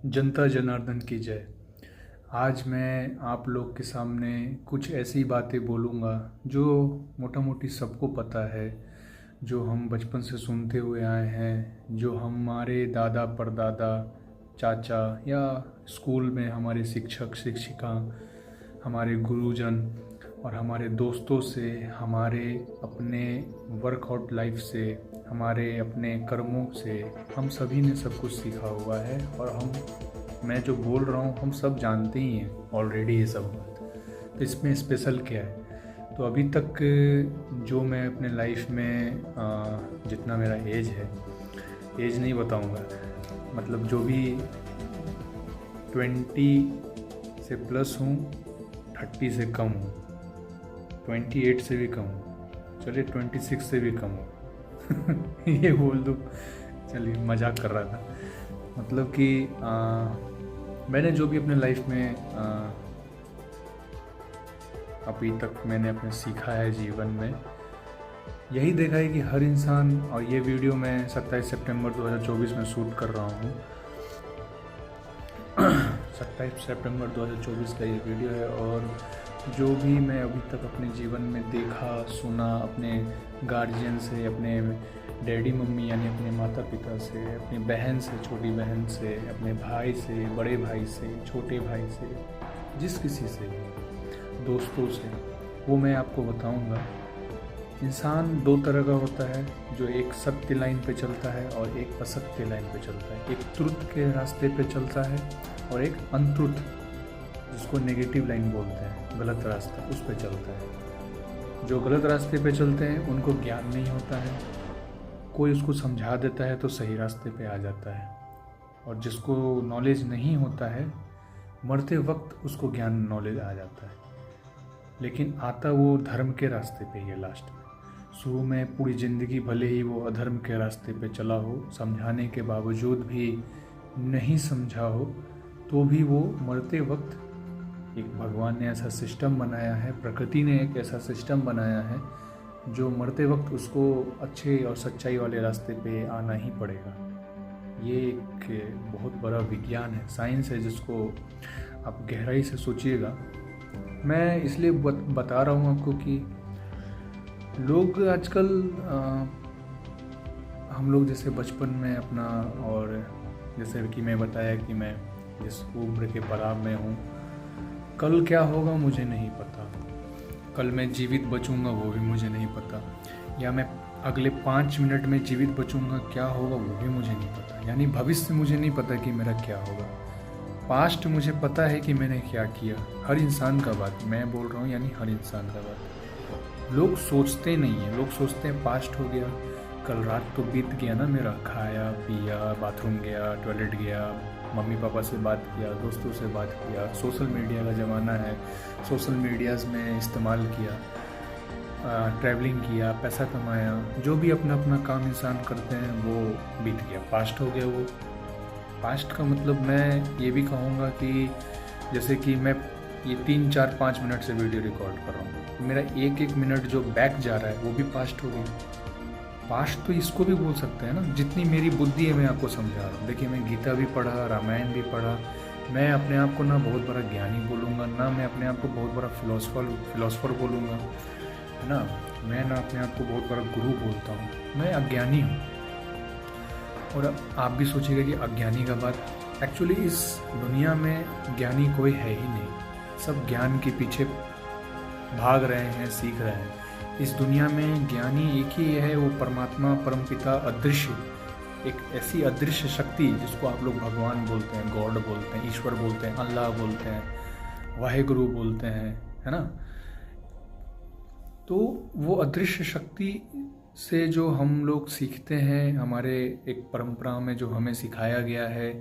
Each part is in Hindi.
जनता जनार्दन की जय। आज मैं आप लोग के सामने कुछ ऐसी बातें बोलूँगा जो मोटा मोटी सबको पता है, जो हम बचपन से सुनते हुए आए हैं, जो हमारे दादा परदादा चाचा या स्कूल में हमारे शिक्षक शिक्षिका, हमारे गुरुजन और हमारे दोस्तों से, हमारे अपने वर्कआउट लाइफ से, हमारे अपने कर्मों से हम सभी ने सब कुछ सीखा हुआ है। और मैं जो बोल रहा हूँ हम सब जानते ही हैं ऑलरेडी ये सब बात, तो इसमें स्पेशल क्या है। तो अभी तक जो मैं अपने लाइफ में जितना मेरा एज है, एज नहीं बताऊँगा, मतलब जो भी 20 से प्लस हूँ, 30 से कम हूँ, 28 से भी कम हूँ, चलिए 26 से भी कम हूँ ये बोल दो, चलिए मजाक कर रहा था। मतलब कि मैंने जो भी अपने लाइफ में अभी तक मैंने अपने सीखा है जीवन में, यही देखा है कि हर इंसान, और ये वीडियो मैं 27 सितंबर 2024 में शूट कर रहा हूँ 27 सितंबर 2024 का ये वीडियो है। और जो भी मैं अभी तक अपने जीवन में देखा सुना, अपने गार्जियन से, अपने डैडी मम्मी यानी अपने माता पिता से, अपनी बहन से, छोटी बहन से, अपने भाई से, बड़े भाई से, छोटे भाई से, जिस किसी से, दोस्तों से, वो मैं आपको बताऊंगा। इंसान दो तरह का होता है, जो एक सत्य लाइन पे चलता है और एक असत्य लाइन पे चलता है। एक ट्रुथ के रास्ते पे चलता है और एक अनट्रुथ, जिसको नेगेटिव लाइन बोलते हैं, गलत रास्ता, उस पे चलता है। जो गलत रास्ते पे चलते हैं उनको ज्ञान नहीं होता है, कोई उसको समझा देता है तो सही रास्ते पे आ जाता है। और जिसको नॉलेज नहीं होता है, मरते वक्त उसको ज्ञान नॉलेज आ जाता है, लेकिन आता वो धर्म के रास्ते पे ही है लास्ट में। शुरू में पूरी ज़िंदगी भले ही वो अधर्म के रास्ते पे चला हो, समझाने के बावजूद भी नहीं समझा हो, तो भी वो मरते वक्त, एक भगवान ने ऐसा सिस्टम बनाया है, प्रकृति ने एक ऐसा सिस्टम बनाया है, जो मरते वक्त उसको अच्छे और सच्चाई वाले रास्ते पे आना ही पड़ेगा। ये एक बहुत बड़ा विज्ञान है, साइंस है, जिसको आप गहराई से सोचिएगा। मैं इसलिए बता रहा हूँ आपको कि लोग आजकल हम लोग जैसे बचपन में अपना, और जैसे कि मैं बताया कि मैं जिस उम्र के पड़ाव में हूँ, कल क्या होगा मुझे नहीं पता, कल मैं जीवित बचूंगा वो भी मुझे नहीं पता, या मैं अगले 5 मिनट में जीवित बचूंगा क्या होगा वो भी मुझे नहीं पता। यानी भविष्य मुझे नहीं पता कि मेरा क्या होगा। पास्ट मुझे पता है कि मैंने क्या किया। हर इंसान का बात मैं बोल रहा हूँ, यानी हर इंसान का बात। लोग सोचते नहीं हैं, लोग सोचते हैं पास्ट हो गया, कल रात तो बीत गया ना मेरा, खाया पिया, बाथरूम गया, टॉयलेट गया, मम्मी पापा से बात किया, दोस्तों से बात किया, सोशल मीडिया का ज़माना है, सोशल मीडियाज़ में इस्तेमाल किया, ट्रैवलिंग किया, पैसा कमाया, जो भी अपना अपना काम इंसान करते हैं वो बीत गया, पास्ट हो गया वो। पास्ट का मतलब मैं ये भी कहूँगा कि जैसे कि मैं ये 3 4 5 मिनट से वीडियो रिकॉर्ड कर रहा हूँ, मेरा एक एक मिनट जो बैक जा रहा है वो भी पास्ट हो गया। पास्ट तो इसको भी बोल सकते हैं ना, जितनी मेरी बुद्धि है मैं आपको समझा रहा हूँ। देखिए, मैं गीता भी पढ़ा, रामायण भी पढ़ा। मैं अपने आप को ना बहुत बड़ा ज्ञानी बोलूँगा, ना मैं अपने आप को बहुत बड़ा फिलोसफर बोलूँगा, है ना। मैं ना अपने आप को बहुत बड़ा गुरु बोलता हूँ, मैं अज्ञानी हूँ। और आप भी सोचिएगा कि अज्ञानी का बात, एक्चुअली इस दुनिया में ज्ञानी कोई है ही नहीं, सब ज्ञान के पीछे भाग रहे हैं, सीख रहे हैं। इस दुनिया में ज्ञानी एक ही है, वो परमात्मा, परमपिता, अदृश्य, एक ऐसी अदृश्य शक्ति जिसको आप लोग भगवान बोलते हैं, गॉड बोलते हैं, ईश्वर बोलते हैं, अल्लाह बोलते हैं, वाहेगुरु बोलते हैं, है ना। तो वो अदृश्य शक्ति से जो हम लोग सीखते हैं, हमारे एक परंपरा में जो हमें सिखाया गया है,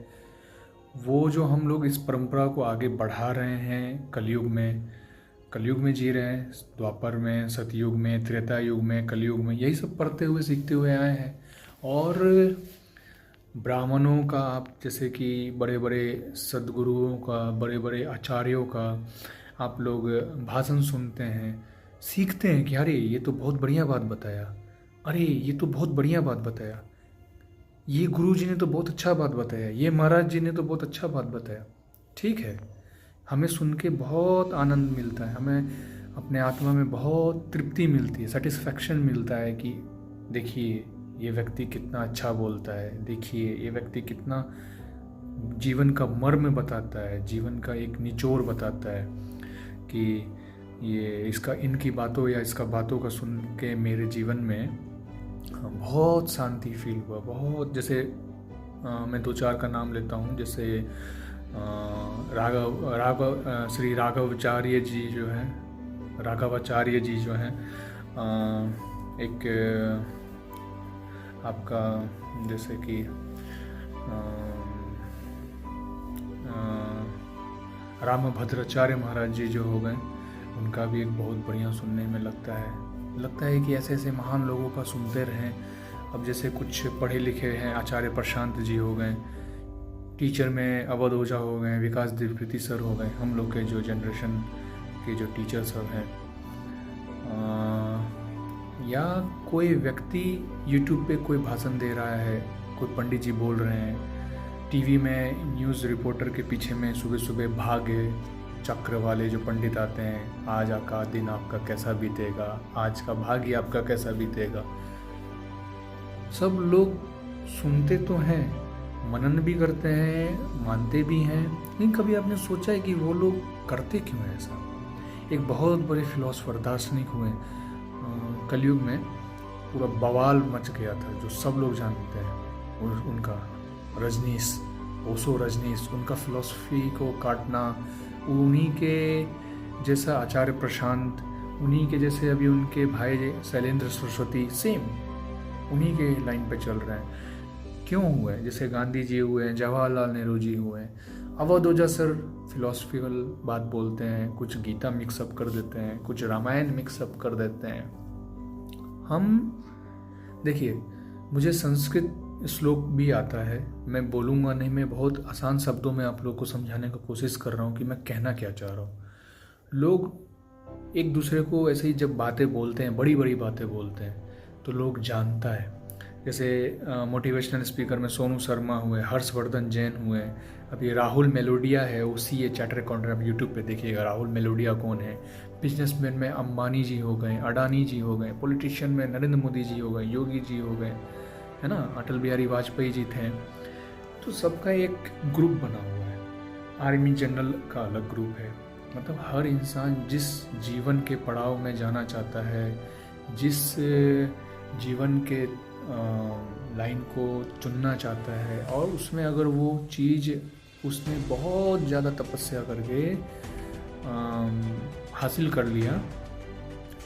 वो जो हम लोग इस परंपरा को आगे बढ़ा रहे हैं, कलयुग में जी रहे हैं, द्वापर में, सतयुग में, त्रेता युग में, कलयुग में, यही सब पढ़ते हुए सीखते हुए आए हैं। और ब्राह्मणों का, आप जैसे कि बड़े बड़े सद्गुरुओं का, बड़े बड़े आचार्यों का आप लोग भाषण सुनते हैं, सीखते हैं कि अरे ये तो बहुत बढ़िया बात बताया, अरे ये तो बहुत बढ़िया बात बताया। ये गुरु जी ने तो बहुत अच्छा बात बताया, ये महाराज जी ने तो बहुत अच्छा बात बताया। ठीक है, हमें सुन के बहुत आनंद मिलता है, हमें अपने आत्मा में बहुत तृप्ति मिलती है, सेटिस्फैक्शन मिलता है कि देखिए ये व्यक्ति कितना अच्छा बोलता है, देखिए ये व्यक्ति कितना जीवन का मर्म बताता है, जीवन का एक निचोड़ बताता है कि ये इसका इनकी बातों या इसका बातों का सुन के मेरे जीवन में बहुत शांति फील हुआ। बहुत जैसे मैं दो चार का नाम लेता हूँ, जैसे श्री राघवाचार्य जी जो हैं, राघवाचार्य जी जो हैं, एक आपका जैसे कि रामभद्राचार्य महाराज जी जो हो गए, उनका भी एक बहुत बढ़िया सुनने में लगता है कि ऐसे ऐसे महान लोगों का सुनते रहें। अब जैसे कुछ पढ़े लिखे हैं, आचार्य प्रशांत जी हो गए, टीचर में अवध ओझा हो गए, विकास द्विवेदी सर हो गए, हम लोग के जो जनरेशन के जो टीचर सब हैं, या कोई व्यक्ति यूट्यूब पे कोई भाषण दे रहा है, कोई पंडित जी बोल रहे हैं, टीवी में न्यूज़ रिपोर्टर के पीछे में सुबह सुबह भाग्य चक्र वाले जो पंडित आते हैं, आज का दिन आपका कैसा बीतेगा, आज का भाग्य आपका कैसा बीतेगा। सब लोग सुनते तो हैं, मनन भी करते हैं, मानते भी हैं, लेकिन कभी आपने सोचा है कि वो लोग करते क्यों है ऐसा। एक बहुत बड़े फिलोसफर दार्शनिक हुए कलयुग में, पूरा बवाल मच गया था जो सब लोग जानते हैं, और उनका रजनीश, ओशो रजनीश, उनका फिलॉसफी को काटना, उन्हीं के जैसा आचार्य प्रशांत, उन्हीं के जैसे अभी उनके भाई शैलेंद्र सरस्वती, सेम उन्हीं के लाइन पे चल रहे हैं। क्यों हुए? जैसे गांधी जी हुए हैं, जवाहरलाल नेहरू जी हुए हैं। अवध ओझा सर फिलोसफिकल बात बोलते हैं, कुछ गीता मिक्सअप कर देते हैं, कुछ रामायण मिक्सअप कर देते हैं। हम देखिए, मुझे संस्कृत श्लोक भी आता है, मैं बोलूँगा नहीं, मैं बहुत आसान शब्दों में आप लोग को समझाने की कोशिश कर रहा हूँ कि मैं कहना क्या चाह रहा हूँ। लोग एक दूसरे को ऐसे ही जब बातें बोलते हैं, बड़ी बड़ी बातें बोलते हैं, तो लोग जानता है। जैसे मोटिवेशनल स्पीकर में सोनू शर्मा हुए, हर्षवर्धन जैन हुए, अभी राहुल मेलोडिया है, उसी चार्टर अकाउंटेंट, आप यूट्यूब पे देखिएगा राहुल मेलोडिया कौन है। बिजनेसमैन में अंबानी जी हो गए, अडानी जी हो गए, पॉलिटिशियन में नरेंद्र मोदी जी हो गए, योगी जी हो गए, है ना, अटल बिहारी वाजपेयी जी थे। तो सबका एक ग्रुप बना हुआ है। आर्मी जनरल का अलग ग्रुप है। मतलब हर इंसान जिस जीवन के पड़ाव में जाना चाहता है, जिस जीवन के लाइन को चुनना चाहता है, और उसमें अगर वो चीज़ उसने बहुत ज़्यादा तपस्या करके हासिल कर लिया,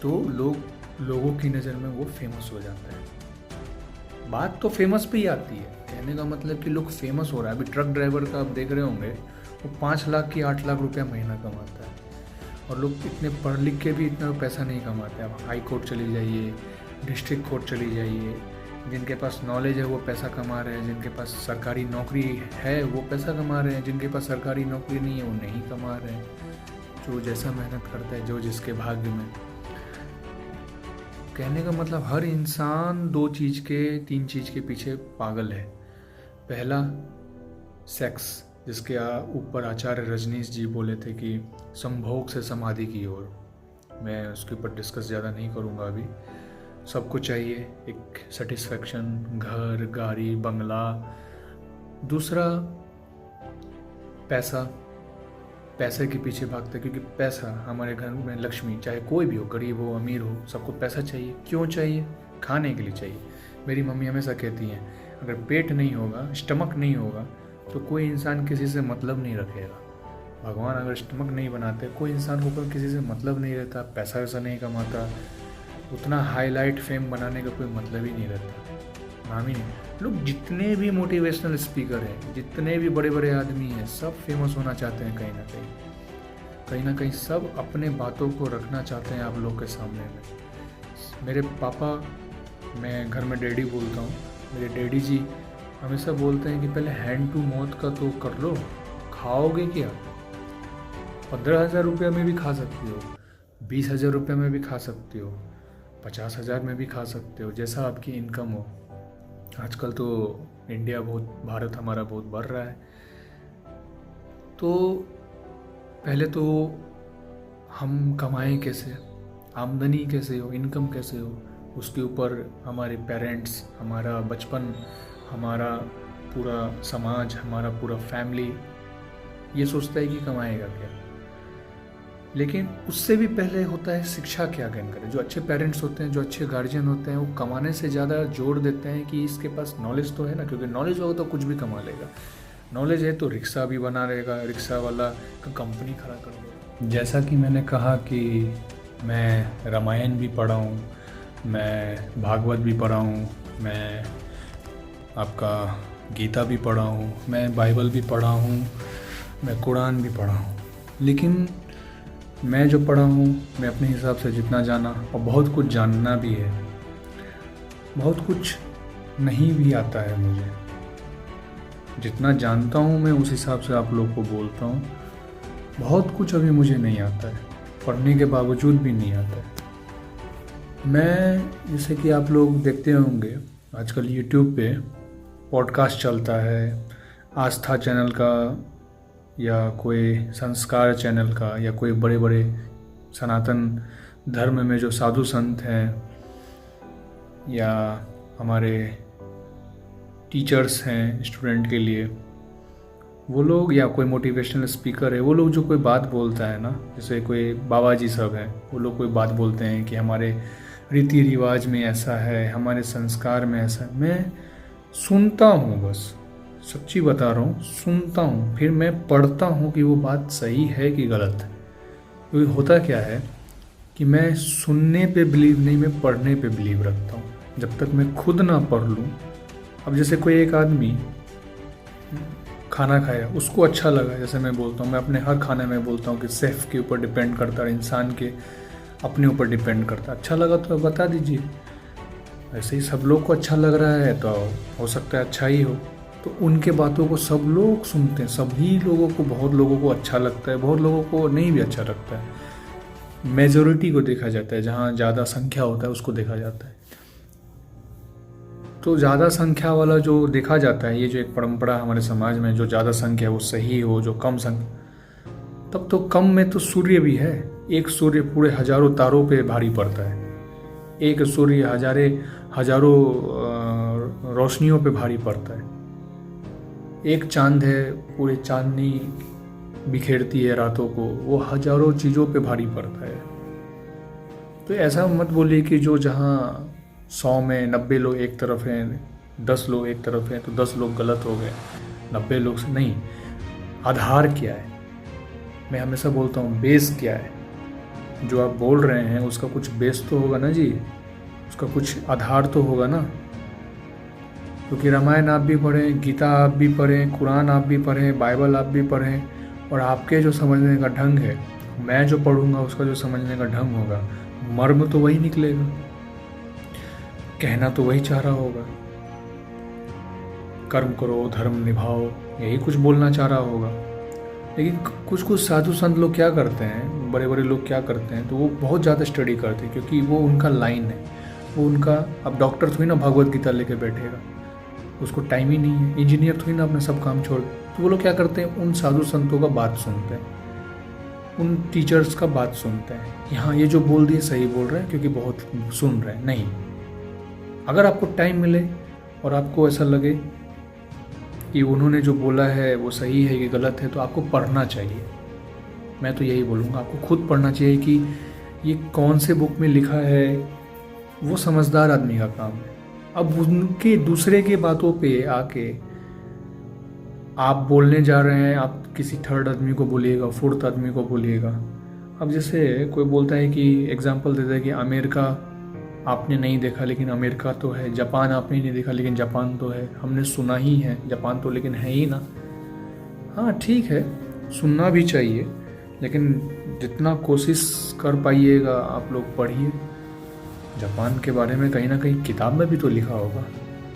तो लोगों की नज़र में वो फेमस हो जाता है। बात तो फेमस पे ही आती है, कहने का मतलब कि लोग फेमस हो रहा है। अभी ट्रक ड्राइवर का आप देख रहे होंगे, वो 5 लाख की 8 लाख रुपया महीना कमाता है, और लोग इतने पढ़ लिख के भी इतना पैसा नहीं कमाते। आप हाई कोर्ट चली जाइए, डिस्ट्रिक्ट कोर्ट चली जाइए, जिनके पास नॉलेज है वो पैसा कमा रहे हैं, जिनके पास सरकारी नौकरी है वो पैसा कमा रहे हैं, जिनके पास सरकारी नौकरी नहीं है वो नहीं कमा रहे हैं। जो जैसा मेहनत करता है, जो जिसके भाग्य में। कहने का मतलब हर इंसान 2 चीज़ के 3 चीज़ के पीछे पागल है। पहला सेक्स, जिसके ऊपर आचार्य रजनीश जी बोले थे कि संभोग से समाधि की ओर। मैं उसके ऊपर डिस्कस ज़्यादा नहीं करूँगा अभी। सबको चाहिए एक सेटिस्फैक्शन, घर, गाड़ी, बंगला। दूसरा पैसा, पैसे के पीछे भागता है, क्योंकि पैसा हमारे घर में लक्ष्मी, चाहे कोई भी हो, गरीब हो अमीर हो, सबको पैसा चाहिए। क्यों चाहिए? खाने के लिए चाहिए। मेरी मम्मी हमेशा कहती हैं, अगर पेट नहीं होगा, स्टमक नहीं होगा, तो कोई इंसान किसी से मतलब नहीं रखेगा। भगवान अगर स्टमक नहीं बनाते, कोई इंसान को कोई किसी से मतलब नहीं रहता, पैसा वैसा नहीं कमाता, उतना हाईलाइट फेम बनाने का कोई मतलब ही नहीं रहता। नाम ही नहीं। लोग जितने भी मोटिवेशनल स्पीकर हैं, जितने भी बड़े बड़े आदमी हैं, सब फेमस होना चाहते हैं कहीं ना कहीं सब अपने बातों को रखना चाहते हैं आप लोग के सामने में। मेरे पापा, मैं घर में डैडी बोलता हूँ, मेरे डैडी जी हमेशा बोलते हैं कि पहले हैंड टू माउथ का तो कर लो। खाओगे क्या? 15,000 रुपये में भी खा सकते हो, 20,000 रुपये में भी खा सकते हो, 50,000 में भी खा सकते हो, जैसा आपकी इनकम हो। आजकल तो भारत हमारा बहुत बढ़ रहा है। तो पहले तो हम कमाएं कैसे, आमदनी कैसे हो, इनकम कैसे हो, उसके ऊपर हमारे पेरेंट्स, हमारा बचपन, हमारा पूरा समाज, हमारा पूरा फैमिली ये सोचता है कि कमाएगा क्या। लेकिन उससे भी पहले होता है शिक्षा क्या ज्ञान करें। जो अच्छे पेरेंट्स होते हैं, जो अच्छे गार्जियन होते हैं, वो कमाने से ज़्यादा जोर देते हैं कि इसके पास नॉलेज तो है ना, क्योंकि नॉलेज होगा तो कुछ भी कमा लेगा। नॉलेज है तो रिक्शा भी बना रहेगा, रिक्शा वाला का कंपनी खड़ा कर देगा। जैसा कि मैंने कहा कि मैं रामायण भी पढ़ा हूँ, मैं भागवत भी पढ़ा हूँ, मैं आपका गीता भी पढ़ा हूँ, मैं बाइबल भी पढ़ा हूँ, मैं कुरान भी पढ़ा हूँ। लेकिन मैं जो पढ़ा हूँ, मैं अपने हिसाब से जितना जाना, और बहुत कुछ जानना भी है, बहुत कुछ नहीं भी आता है मुझे। जितना जानता हूँ मैं उस हिसाब से आप लोग को बोलता हूँ। बहुत कुछ अभी मुझे नहीं आता है, पढ़ने के बावजूद भी नहीं आता है। मैं जैसे कि आप लोग देखते होंगे आजकल यूट्यूब पे पॉडकास्ट चलता है, आस्था चैनल का या कोई संस्कार चैनल का, या कोई बड़े बड़े सनातन धर्म में जो साधु संत हैं, या हमारे टीचर्स हैं स्टूडेंट के लिए, वो लोग, या कोई मोटिवेशनल स्पीकर है, वो लोग जो कोई बात बोलता है ना, जैसे कोई बाबा जी सब हैं, वो लोग कोई बात बोलते हैं कि हमारे रीति रिवाज में ऐसा है, हमारे संस्कार में ऐसा है। मैं सुनता हूँ, बस सच्ची बता रहा हूँ, सुनता हूँ, फिर मैं पढ़ता हूँ कि वो बात सही है कि गलत है। क्योंकि होता क्या है कि मैं सुनने पे बिलीव नहीं, मैं पढ़ने पे बिलीव रखता हूँ। जब तक मैं खुद ना पढ़ लूँ, अब जैसे कोई एक आदमी खाना खाया, उसको अच्छा लगा, जैसे मैं बोलता हूँ, मैं अपने हर खाने में बोलता हूँ कि शेफ़ के ऊपर डिपेंड करता है, इंसान के अपने ऊपर डिपेंड करता है। अच्छा लगा तो बता दीजिए। ऐसे ही सब लोग को अच्छा लग रहा है तो हो सकता है अच्छा ही हो। तो उनके बातों को सब लोग सुनते हैं, सभी लोगों को, बहुत लोगों को अच्छा लगता है, बहुत लोगों को नहीं भी अच्छा लगता है। मेजॉरिटी को देखा जाता है, जहाँ ज़्यादा संख्या होता है उसको देखा जाता है। तो ज़्यादा संख्या वाला जो देखा जाता है, ये जो एक परंपरा हमारे समाज में, जो ज़्यादा संख्या वो सही हो, जो कम संख्या, तब तो कम में तो सूर्य भी है। एक सूर्य पूरे हजारों तारों पे भारी पड़ता है, एक सूर्य हजारों रोशनियों पे भारी पड़ता है। एक चांद है, पूरे चांदनी बिखेरती है रातों को, वो हजारों चीज़ों पे भारी पड़ता है। तो ऐसा मत बोलिए कि जो जहाँ 100 में 90 लोग एक तरफ हैं, 10 लोग एक तरफ हैं, तो 10 लोग गलत हो गए, 90 लोग से नहीं। आधार क्या है, मैं हमेशा बोलता हूँ बेस क्या है। जो आप बोल रहे हैं उसका कुछ बेस तो होगा ना जी, उसका कुछ आधार तो होगा ना। क्योंकि रामायण आप भी पढ़ें, गीता आप भी पढ़ें, कुरान आप भी पढ़ें, बाइबल आप भी पढ़ें, और आपके जो समझने का ढंग है, मैं जो पढ़ूंगा उसका जो समझने का ढंग होगा, मर्म तो वही निकलेगा, कहना तो वही चाह रहा होगा, कर्म करो धर्म निभाओ, यही कुछ बोलना चाह रहा होगा। लेकिन कुछ कुछ साधु संत लोग क्या करते हैं, बड़े बड़े लोग क्या करते हैं, तो वो बहुत ज़्यादा स्टडी करते हैं, क्योंकि वो उनका लाइन है, वो उनका। अब डॉक्टर थोड़ी ना भगवत गीता लेके बैठेगा, उसको टाइम ही नहीं है। इंजीनियर थोड़ी ना अपना सब काम छोड़, तो वो लोग क्या करते हैं, उन साधु संतों का बात सुनते हैं, उन टीचर्स का बात सुनते हैं। यहाँ ये जो बोल दिए सही बोल रहे हैं क्योंकि बहुत सुन रहे हैं, नहीं। अगर आपको टाइम मिले और आपको ऐसा लगे कि उन्होंने जो बोला है वो सही है कि गलत है, तो आपको पढ़ना चाहिए। मैं तो यही बोलूँगा, आपको खुद पढ़ना चाहिए कि ये कौन से बुक में लिखा है, वो समझदार आदमी का काम है। अब उनके दूसरे के बातों पे आके आप बोलने जा रहे हैं, आप किसी थर्ड आदमी को बोलिएगा, फोर्थ आदमी को बोलिएगा। अब जैसे कोई बोलता है कि एग्जांपल देता है कि अमेरिका आपने नहीं देखा लेकिन अमेरिका तो है, जापान आपने नहीं देखा लेकिन जापान तो है, हमने सुना ही है जापान तो, लेकिन है ही ना। हाँ ठीक है, सुनना भी चाहिए, लेकिन जितना कोशिश कर पाइएगा आप लोग पढ़िए। जापान के बारे में कहीं ना कहीं किताब में भी तो लिखा होगा,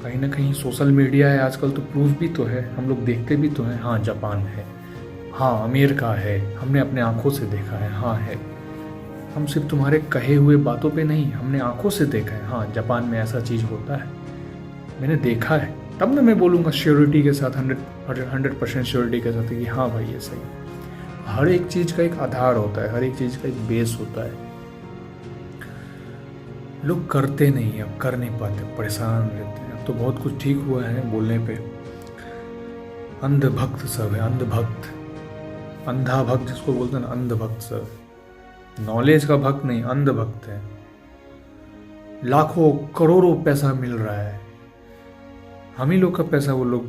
कहीं ना कहीं सोशल मीडिया है आजकल तो प्रूफ भी तो है, हम लोग देखते भी तो हैं। हाँ जापान है, हाँ अमेरिका है, हमने अपने आंखों से देखा है, हाँ है। हम सिर्फ तुम्हारे कहे हुए बातों पे नहीं, हमने आंखों से देखा है। हाँ जापान में ऐसा चीज़ होता है, मैंने देखा है, तब ना मैं बोलूँगा श्योरिटी के साथ 100% श्योरिटी के साथ कि हाँ भाई ये सही है। हर एक चीज़ का एक आधार होता है, हर एक चीज़ का एक बेस होता है। लोग करते नहीं हैं, अब कर नहीं पाते, परेशान रहते हैं। अब तो बहुत कुछ ठीक हुआ है बोलने पे। अंधभक्त सब है, अंधभक्त, अंधा भक्त जिसको बोलते हैं ना, अंधभक्त सब। नॉलेज का भक्त नहीं, अंधभक्त है। लाखों करोड़ों पैसा मिल रहा है, हम ही लोग का पैसा, वो लोग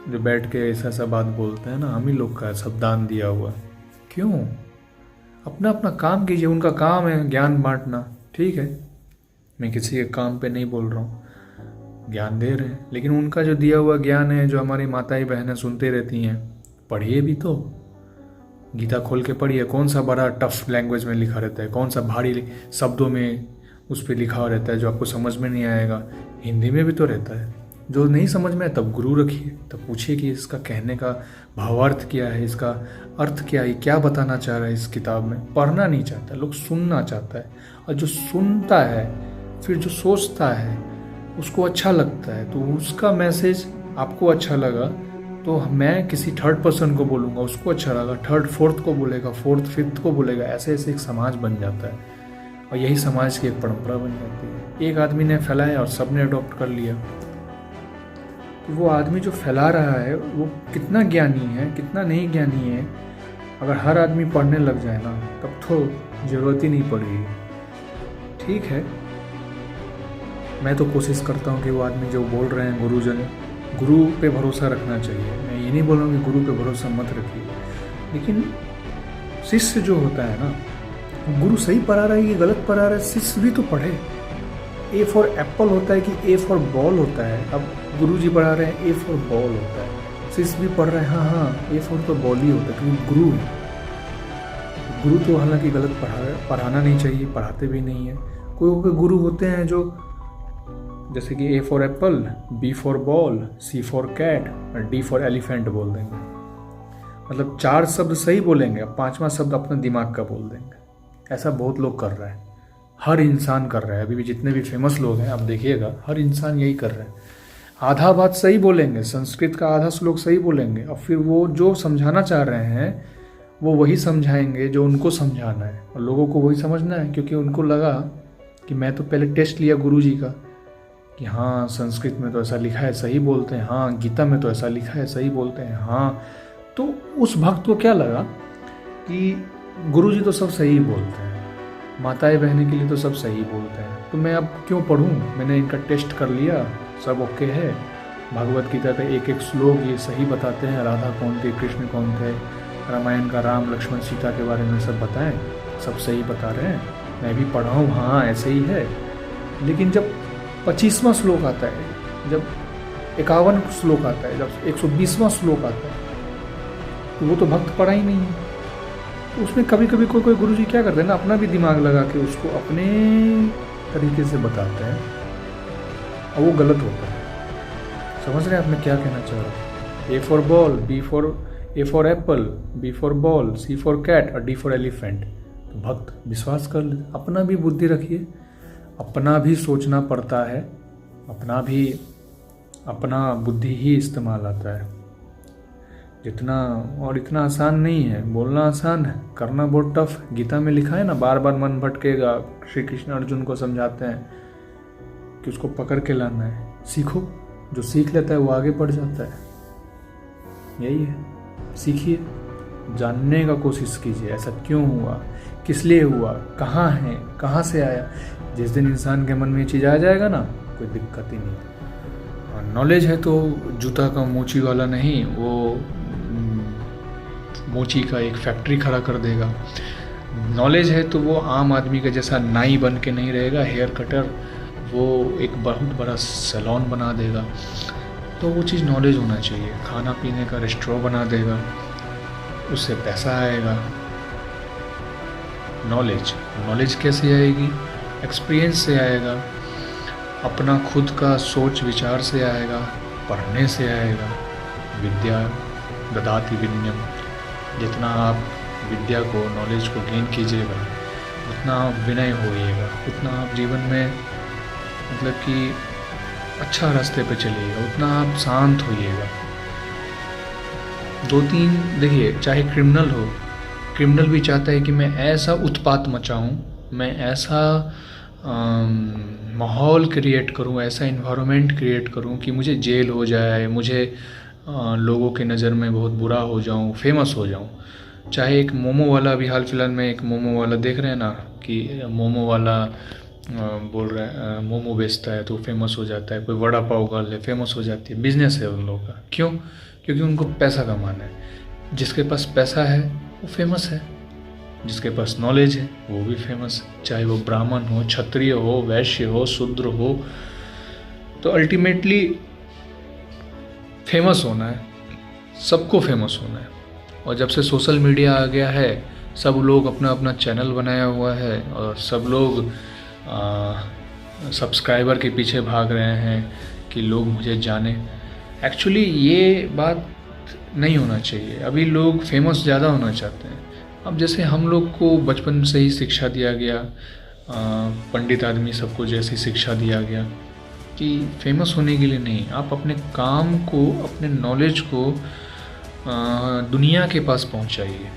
जो बैठ के ऐसा ऐसा बात बोलते हैं ना, हम ही लोग का सब दान दिया हुआ। क्यों? अपना अपना काम कीजिए। उनका काम है ज्ञान बांटना, ठीक है, मैं किसी के काम पे नहीं बोल रहा हूँ, ज्ञान दे रहे हैं। लेकिन उनका जो दिया हुआ ज्ञान है, जो हमारी माताएं बहनें सुनते रहती हैं, पढ़िए भी तो। गीता खोल के पढ़िए, कौन सा बड़ा टफ लैंग्वेज में लिखा रहता है, कौन सा भारी शब्दों में उस पर लिखा रहता है जो आपको समझ में नहीं आएगा। हिंदी में भी तो रहता है। जो नहीं समझ में आए तब गुरु रखिए, तब पूछिए कि इसका कहने का भावार्थ क्या है, इसका अर्थ क्या है, क्या बताना चाह रहा है इस किताब में। पढ़ना नहीं चाहता, लोग सुनना चाहता है। और जो सुनता है फिर जो सोचता है उसको अच्छा लगता है, तो उसका मैसेज आपको अच्छा लगा तो मैं किसी थर्ड पर्सन को बोलूँगा, उसको अच्छा लगा, थर्ड फोर्थ को बोलेगा, फोर्थ फिफ्थ को बोलेगा। ऐसे ऐसे एक समाज बन जाता है और यही समाज की एक परंपरा बन जाती है। एक आदमी ने फैलाया और सबने अडॉप्ट कर लिया। तो वो आदमी जो फैला रहा है वो कितना ज्ञानी है, कितना नहीं ज्ञानी है, अगर हर आदमी पढ़ने लग जाए ना तब तो ज़रूरत ही नहीं पड़ेगी। ठीक है, मैं तो कोशिश करता हूँ कि वो आदमी जो बोल रहे हैं गुरुजन, गुरु पे भरोसा रखना चाहिए। मैं ये नहीं बोल रहा हूँ कि गुरु पे भरोसा मत रखिए, लेकिन शिष्य जो होता है ना, गुरु सही पढ़ा रहा है कि गलत पढ़ा रहा है, शिष्य भी तो पढ़े। ए फॉर एप्पल होता है कि ए फॉर बॉल होता है? अब गुरु जी पढ़ा रहे हैं ए फॉर बॉल होता है, शिष्य भी पढ़ रहे हैं हाँ ए फॉर तो बॉल ही होता है, क्योंकि गुरु है। गुरु तो हालांकि गलत पढ़ाना नहीं चाहिए, पढ़ाते भी नहीं है। कोई गुरु होते हैं जो जैसे कि A for apple, B for ball, C for cat और डी फॉर एलिफेंट बोल देंगे। मतलब 4 शब्द सही बोलेंगे, 5वां शब्द अपने दिमाग का बोल देंगे। ऐसा बहुत लोग कर रहे हैं, हर इंसान कर रहा है। अभी भी जितने भी फेमस लोग हैं आप देखिएगा, हर इंसान यही कर रहा है। आधा बात सही बोलेंगे, संस्कृत का आधा श्लोक सही बोलेंगे, और फिर वो जो समझाना चाह रहे हैं वो वही समझाएंगे जो उनको समझाना है, और लोगों को वही समझना है, क्योंकि उनको लगा कि मैं तो पहले टेस्ट लिया गुरु जी का कि हाँ संस्कृत में तो ऐसा लिखा है सही बोलते हैं, हाँ गीता में तो ऐसा लिखा है सही बोलते हैं, हाँ। तो उस भक्त को क्या लगा कि गुरु जी तो सब सही बोलते हैं, माताएं बहनें के लिए तो सब सही बोलते हैं, तो मैं अब क्यों पढ़ूं? मैंने इनका टेस्ट कर लिया, सब ओके है। भगवत गीता का एक एक श्लोक ये सही बताते हैं, राधा कौन थी, कृष्ण कौन थे, रामायण का राम लक्ष्मण सीता के बारे में सब बताएं, सब सही बता रहे हैं, मैं भी पढ़ा हूँ, हाँ ऐसे ही है। लेकिन जब 25वां श्लोक आता है, जब 51 श्लोक आता है, जब 120वां श्लोक आता है, तो वो तो भक्त पढ़ा ही नहीं है। तो उसमें कभी कभी कोई गुरु जी क्या करते हैं ना, अपना भी दिमाग लगा के उसको अपने तरीके से बताते हैं, और वो गलत होता है। समझ रहे हैं आप मैं क्या कहना चाह रहा हूँ? A for ball, A for apple, B for ball, C for cat और डी फॉर एलिफेंट। तो भक्त विश्वास कर ले, अपना भी बुद्धि रखिए, अपना भी सोचना पड़ता है, अपना बुद्धि ही इस्तेमाल आता है जितना, और इतना आसान नहीं है। बोलना आसान है, करना बहुत टफ। गीता में लिखा है ना, बार बार मन भटकेगा। श्री कृष्ण अर्जुन को समझाते हैं कि उसको पकड़ के लाना है, सीखो। जो सीख लेता है वो आगे बढ़ जाता है। यही है, सीखिए, जानने का कोशिश कीजिए, ऐसा क्यों हुआ, किस लिए हुआ, कहाँ है, कहाँ से आया। जिस दिन इंसान के मन में ये चीज़ आ जाएगा ना, कोई दिक्कत ही नहीं। नॉलेज है तो जूता का मोची वाला नहीं, वो मोची का एक फैक्ट्री खड़ा कर देगा। नॉलेज है तो वो आम आदमी का जैसा नाई बन के नहीं रहेगा, हेयर कटर, वो एक बहुत बड़ा सैलून बना देगा। तो वो चीज़ नॉलेज होना चाहिए। खाना पीने का रेस्टोरेंट बना देगा, उससे पैसा आएगा। नॉलेज कैसे आएगी? एक्सपीरियंस से आएगा, अपना खुद का सोच विचार से आएगा, पढ़ने से आएगा। विद्या ददाति विनयम, जितना आप विद्या को, नॉलेज को गेन कीजिएगा, उतना आप विनय होइएगा, उतना आप जीवन में मतलब कि अच्छा रास्ते पे चलिएगा, उतना आप शांत होइएगा। 2-3 देखिए, चाहे क्रिमिनल भी चाहता है कि मैं ऐसा उत्पात मचाऊं, मैं ऐसा माहौल क्रिएट करूं, ऐसा इन्वायरमेंट क्रिएट करूं कि मुझे जेल हो जाए, मुझे लोगों के नज़र में बहुत बुरा हो जाऊं, फेमस हो जाऊं। चाहे एक मोमो वाला, अभी हाल फिलहाल में एक मोमो वाला देख रहे हैं ना, कि मोमो वाला बोल रहा है मोमो बेचता है तो फेमस हो जाता है, कोई वड़ा पाव गर्ल है फेमस हो जाती है, बिजनेस है उन लोगों का। क्यों? क्योंकि उनको पैसा कमाना है। जिसके पास पैसा है वो फेमस है, जिसके पास नॉलेज है वो भी फेमस है, चाहे वो ब्राह्मण हो, क्षत्रिय हो, वैश्य हो, शूद्र हो। तो अल्टीमेटली फेमस होना है, सबको फेमस होना है। और जब से सोशल मीडिया आ गया है, सब लोग अपना अपना चैनल बनाया हुआ है और सब लोग सब्सक्राइबर के पीछे भाग रहे हैं कि लोग मुझे जाने। एक्चुअली ये बात नहीं होना चाहिए। अभी लोग फेमस ज़्यादा होना चाहते हैं। अब जैसे हम लोग को बचपन से ही शिक्षा दिया गया, पंडित आदमी सबको जैसी शिक्षा दिया गया कि फेमस होने के लिए नहीं, आप अपने काम को, अपने नॉलेज को दुनिया के पास पहुंचाइए।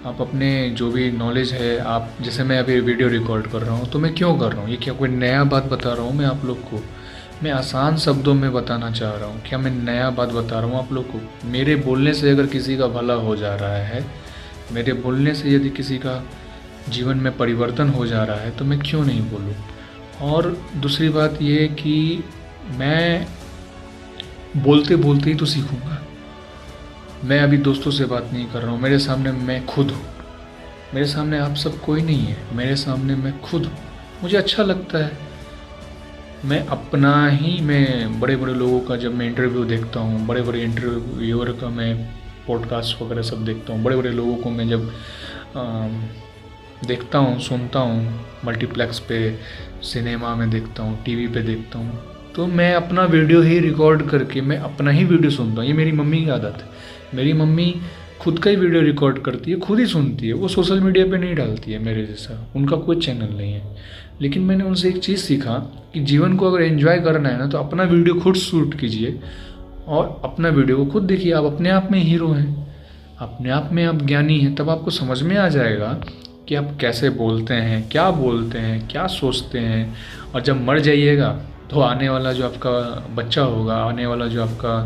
आप अपने जो भी नॉलेज है, आप जैसे मैं अभी वीडियो रिकॉर्ड कर रहा हूँ तो मैं क्यों कर रहा हूँ? ये क्या कोई नया बात बता रहा हूँ मैं आप लोग को? मैं आसान शब्दों में बताना चाह रहा हूँ। क्या मैं नया बात बता रहा हूँ आप लोग को? मेरे बोलने से अगर किसी का भला हो जा रहा है, मेरे बोलने से यदि किसी का जीवन में परिवर्तन हो जा रहा है तो मैं क्यों नहीं बोलूँ? और दूसरी बात ये कि मैं बोलते बोलते ही तो सीखूँगा। मैं अभी दोस्तों से बात नहीं कर रहा हूँ, मेरे सामने मैं खुद हूँ, मेरे सामने आप सब कोई नहीं है, मेरे सामने मैं खुद हूँ। मुझे अच्छा लगता है, मैं अपना ही, मैं बड़े बड़े लोगों का जब मैं इंटरव्यू देखता हूँ, बड़े बड़े इंटरव्यूअर का मैं पॉडकास्ट वगैरह सब देखता हूँ, बड़े बड़े लोगों को मैं जब देखता हूँ, सुनता हूँ, मल्टीप्लेक्स पे, सिनेमा में देखता हूँ, टीवी पे देखता हूँ, तो मैं अपना वीडियो ही रिकॉर्ड करके मैं अपना ही वीडियो सुनता हूँ। ये मेरी मम्मी की आदत है। मेरी मम्मी खुद का ही वीडियो रिकॉर्ड करती है, खुद ही सुनती है, वो सोशल मीडिया पे नहीं डालती है मेरे जैसा, उनका कोई चैनल नहीं है। लेकिन मैंने उनसे एक चीज़ सीखा कि जीवन को अगर एंजॉय करना है ना, तो अपना वीडियो खुद शूट कीजिए और अपना वीडियो को खुद देखिए। आप अपने आप में हीरो हैं, अपने आप में आप ज्ञानी हैं। तब आपको समझ में आ जाएगा कि आप कैसे बोलते हैं, क्या सोचते हैं। और जब मर जाइएगा तो आने वाला जो आपका बच्चा होगा, आने वाला जो आपका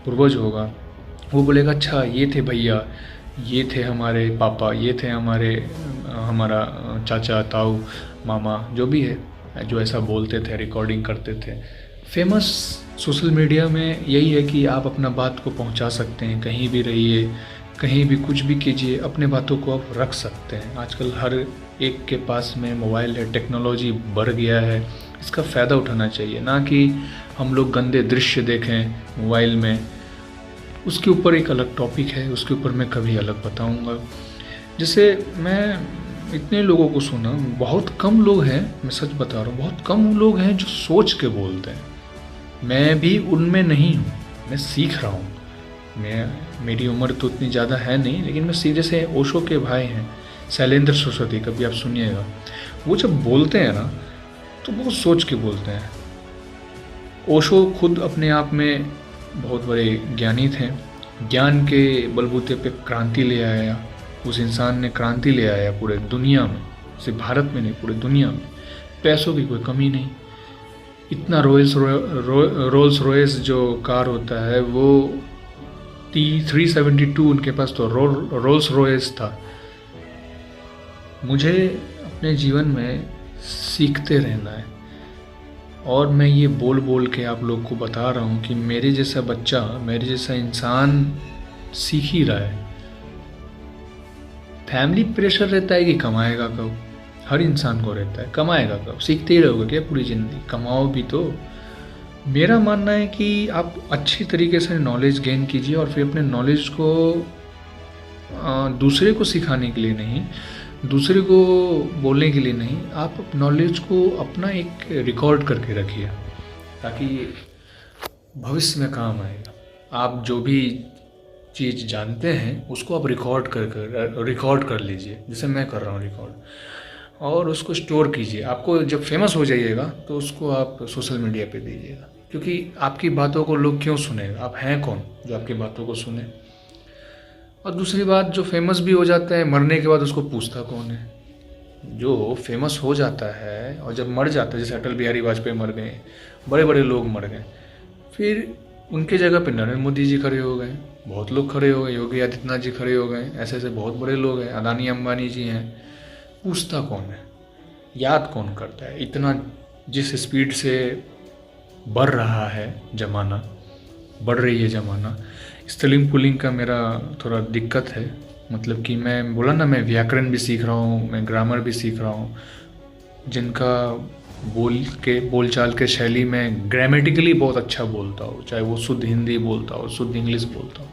पूर्वज होगा, वो बोलेगा अच्छा ये थे भैया, ये थे हमारे पापा, ये थे हमारा चाचा, ताऊ, मामा, जो भी है, जो ऐसा बोलते थे, रिकॉर्डिंग करते थे। फेमस सोशल मीडिया में यही है कि आप अपना बात को पहुंचा सकते हैं, कहीं भी रहिए, कहीं भी कुछ भी कीजिए, अपने बातों को आप रख सकते हैं। आजकल हर एक के पास में मोबाइल है, टेक्नोलॉजी बढ़ गया है, इसका फ़ायदा उठाना चाहिए, ना कि हम लोग गंदे दृश्य देखें मोबाइल में। उसके ऊपर एक अलग टॉपिक है, उसके ऊपर मैं कभी अलग बताऊंगा। जैसे मैं इतने लोगों को सुना, बहुत कम लोग हैं, मैं सच बता रहा हूँ, बहुत कम लोग हैं जो सोच के बोलते हैं। मैं भी उनमें नहीं हूँ, मैं सीख रहा हूँ। मेरी उम्र तो इतनी ज़्यादा है नहीं, लेकिन मैं जैसे ओशो के भाई हैं शैलेंद्र सरस्वती, कभी आप सुनिएगा, वो जब बोलते हैं ना तो बहुत सोच के बोलते हैं। ओशो खुद अपने आप में बहुत बड़े ज्ञानी थे, ज्ञान के बलबूते पे क्रांति ले आया। उस इंसान ने क्रांति ले आया पूरे दुनिया में, सिर्फ भारत में नहीं, पूरे दुनिया में। पैसों की कोई कमी नहीं। इतना रोल्स रॉयस जो कार होता है वो T372 उनके पास तो रोल्स रॉयस था। मुझे अपने जीवन में सीखते रहना है, और मैं ये बोल बोल के आप लोग को बता रहा हूँ कि मेरे जैसा बच्चा, मेरे जैसा इंसान सीख ही रहा है। फैमिली प्रेशर रहता है कि कमाएगा कब, हर इंसान को रहता है, कमाएगा कब, सीखते ही रहोगे क्या पूरी ज़िंदगी? कमाओ भी तो। मेरा मानना है कि आप अच्छी तरीके से नॉलेज गेन कीजिए, और फिर अपने नॉलेज को दूसरे को सिखाने के लिए नहीं, दूसरे को बोलने के लिए नहीं, आप नॉलेज को अपना एक रिकॉर्ड करके रखिए, ताकि भविष्य में काम आएगा। आप जो भी चीज़ जानते हैं उसको आप रिकॉर्ड कर लीजिए, जैसे मैं कर रहा हूँ रिकॉर्ड, और उसको स्टोर कीजिए। आपको जब फेमस हो जाइएगा तो उसको आप सोशल मीडिया पे दीजिएगा। क्योंकि आपकी बातों को लोग क्यों सुनेगा, आप हैं कौन जो आपकी बातों को सुने। और दूसरी बात, जो फेमस भी हो जाता है मरने के बाद उसको पूछता कौन है। जो फेमस हो जाता है और जब मर जाता है, जैसे अटल बिहारी वाजपेयी मर गए, बड़े बड़े लोग मर गए, फिर उनके जगह पे नरेंद्र मोदी जी खड़े हो गए, बहुत लोग खड़े हो गए, योगी आदित्यनाथ जी खड़े हो गए, ऐसे ऐसे बहुत बड़े लोग हैं, अदानी अंबानी जी हैं। पूछता कौन है, याद कौन करता है। इतना जिस स्पीड से बढ़ रहा है ज़माना, बढ़ रही है ज़माना, स्पेलिंग पुलिंग का मेरा थोड़ा दिक्कत है। मतलब कि मैं बोला ना, मैं व्याकरण भी सीख रहा हूँ, मैं ग्रामर भी सीख रहा हूँ, जिनका बोलचाल के शैली में ग्रामेटिकली बहुत अच्छा बोलता हूँ, चाहे वो शुद्ध हिंदी बोलता हो, शुद्ध इंग्लिश बोलता हो।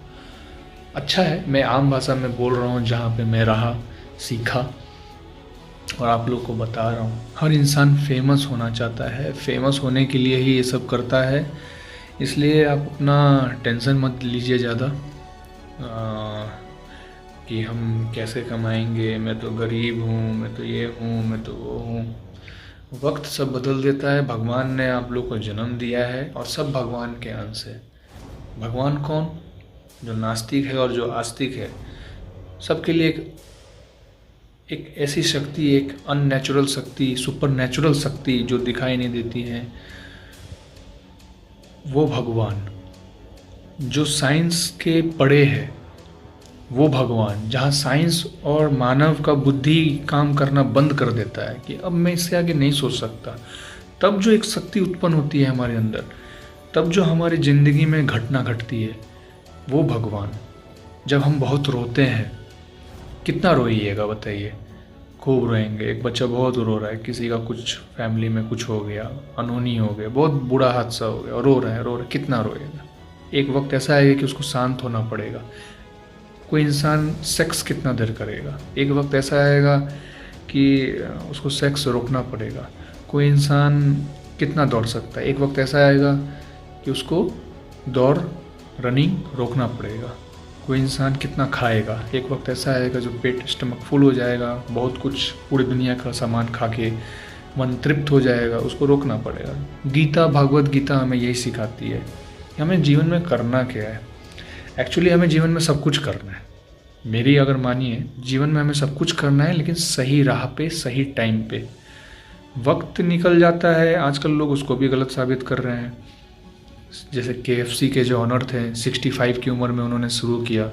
अच्छा है, मैं आम भाषा में बोल रहा हूँ जहाँ पे मैं रहा, सीखा और आप लोग को बता रहा हूँ। हर इंसान फेमस होना चाहता है, फेमस होने के लिए ही ये सब करता है, इसलिए आप अपना टेंशन मत लीजिए ज़्यादा कि हम कैसे कमाएंगे, मैं तो गरीब हूँ, मैं तो ये हूँ, मैं तो वो हूँ। वक्त सब बदल देता है। भगवान ने आप लोग को जन्म दिया है और सब भगवान के अंश है। भगवान कौन? जो नास्तिक है और जो आस्तिक है, सबके लिए एक ऐसी शक्ति, एक अननेचुरल शक्ति, सुपर नेचुरल शक्ति जो दिखाई नहीं देती है, वो भगवान। जो साइंस के परे है वो भगवान। जहाँ साइंस और मानव का बुद्धि काम करना बंद कर देता है कि अब मैं इससे आगे नहीं सोच सकता, तब जो एक शक्ति उत्पन्न होती है हमारे अंदर, तब जो हमारी ज़िंदगी में घटना घटती है, वो भगवान। जब हम बहुत रोते हैं, कितना रोइएगा बताइए, खूब रोएंगे। एक बच्चा बहुत रो रहा है, किसी का कुछ फैमिली में कुछ हो गया, अनहोनी हो गया, बहुत बुरा हादसा हो गया और रो रहा है, कितना रोएगा। एक वक्त ऐसा आएगा कि उसको शांत होना पड़ेगा। कोई इंसान सेक्स कितना देर करेगा, एक वक्त ऐसा आएगा कि उसको सेक्स रोकना पड़ेगा। कोई इंसान कितना दौड़ सकता है, एक वक्त ऐसा आएगा कि उसको दौड़, रनिंग रोकना पड़ेगा। कोई इंसान कितना खाएगा, एक वक्त ऐसा आएगा जो पेट स्टमक फुल हो जाएगा, बहुत कुछ पूरी दुनिया का सामान खा के मन तृप्त हो जाएगा, उसको रोकना पड़ेगा। गीता, भागवत गीता हमें यही सिखाती है कि हमें जीवन में करना क्या है। एक्चुअली हमें जीवन में सब कुछ करना है। मेरी अगर मानिए, जीवन में हमें सब कुछ करना है, लेकिन सही राह पे, सही टाइम पे। वक्त निकल जाता है, आजकल लोग उसको भी गलत साबित कर रहे हैं। जैसे KFC के जो ऑनर थे, 65 की उम्र में उन्होंने शुरू किया,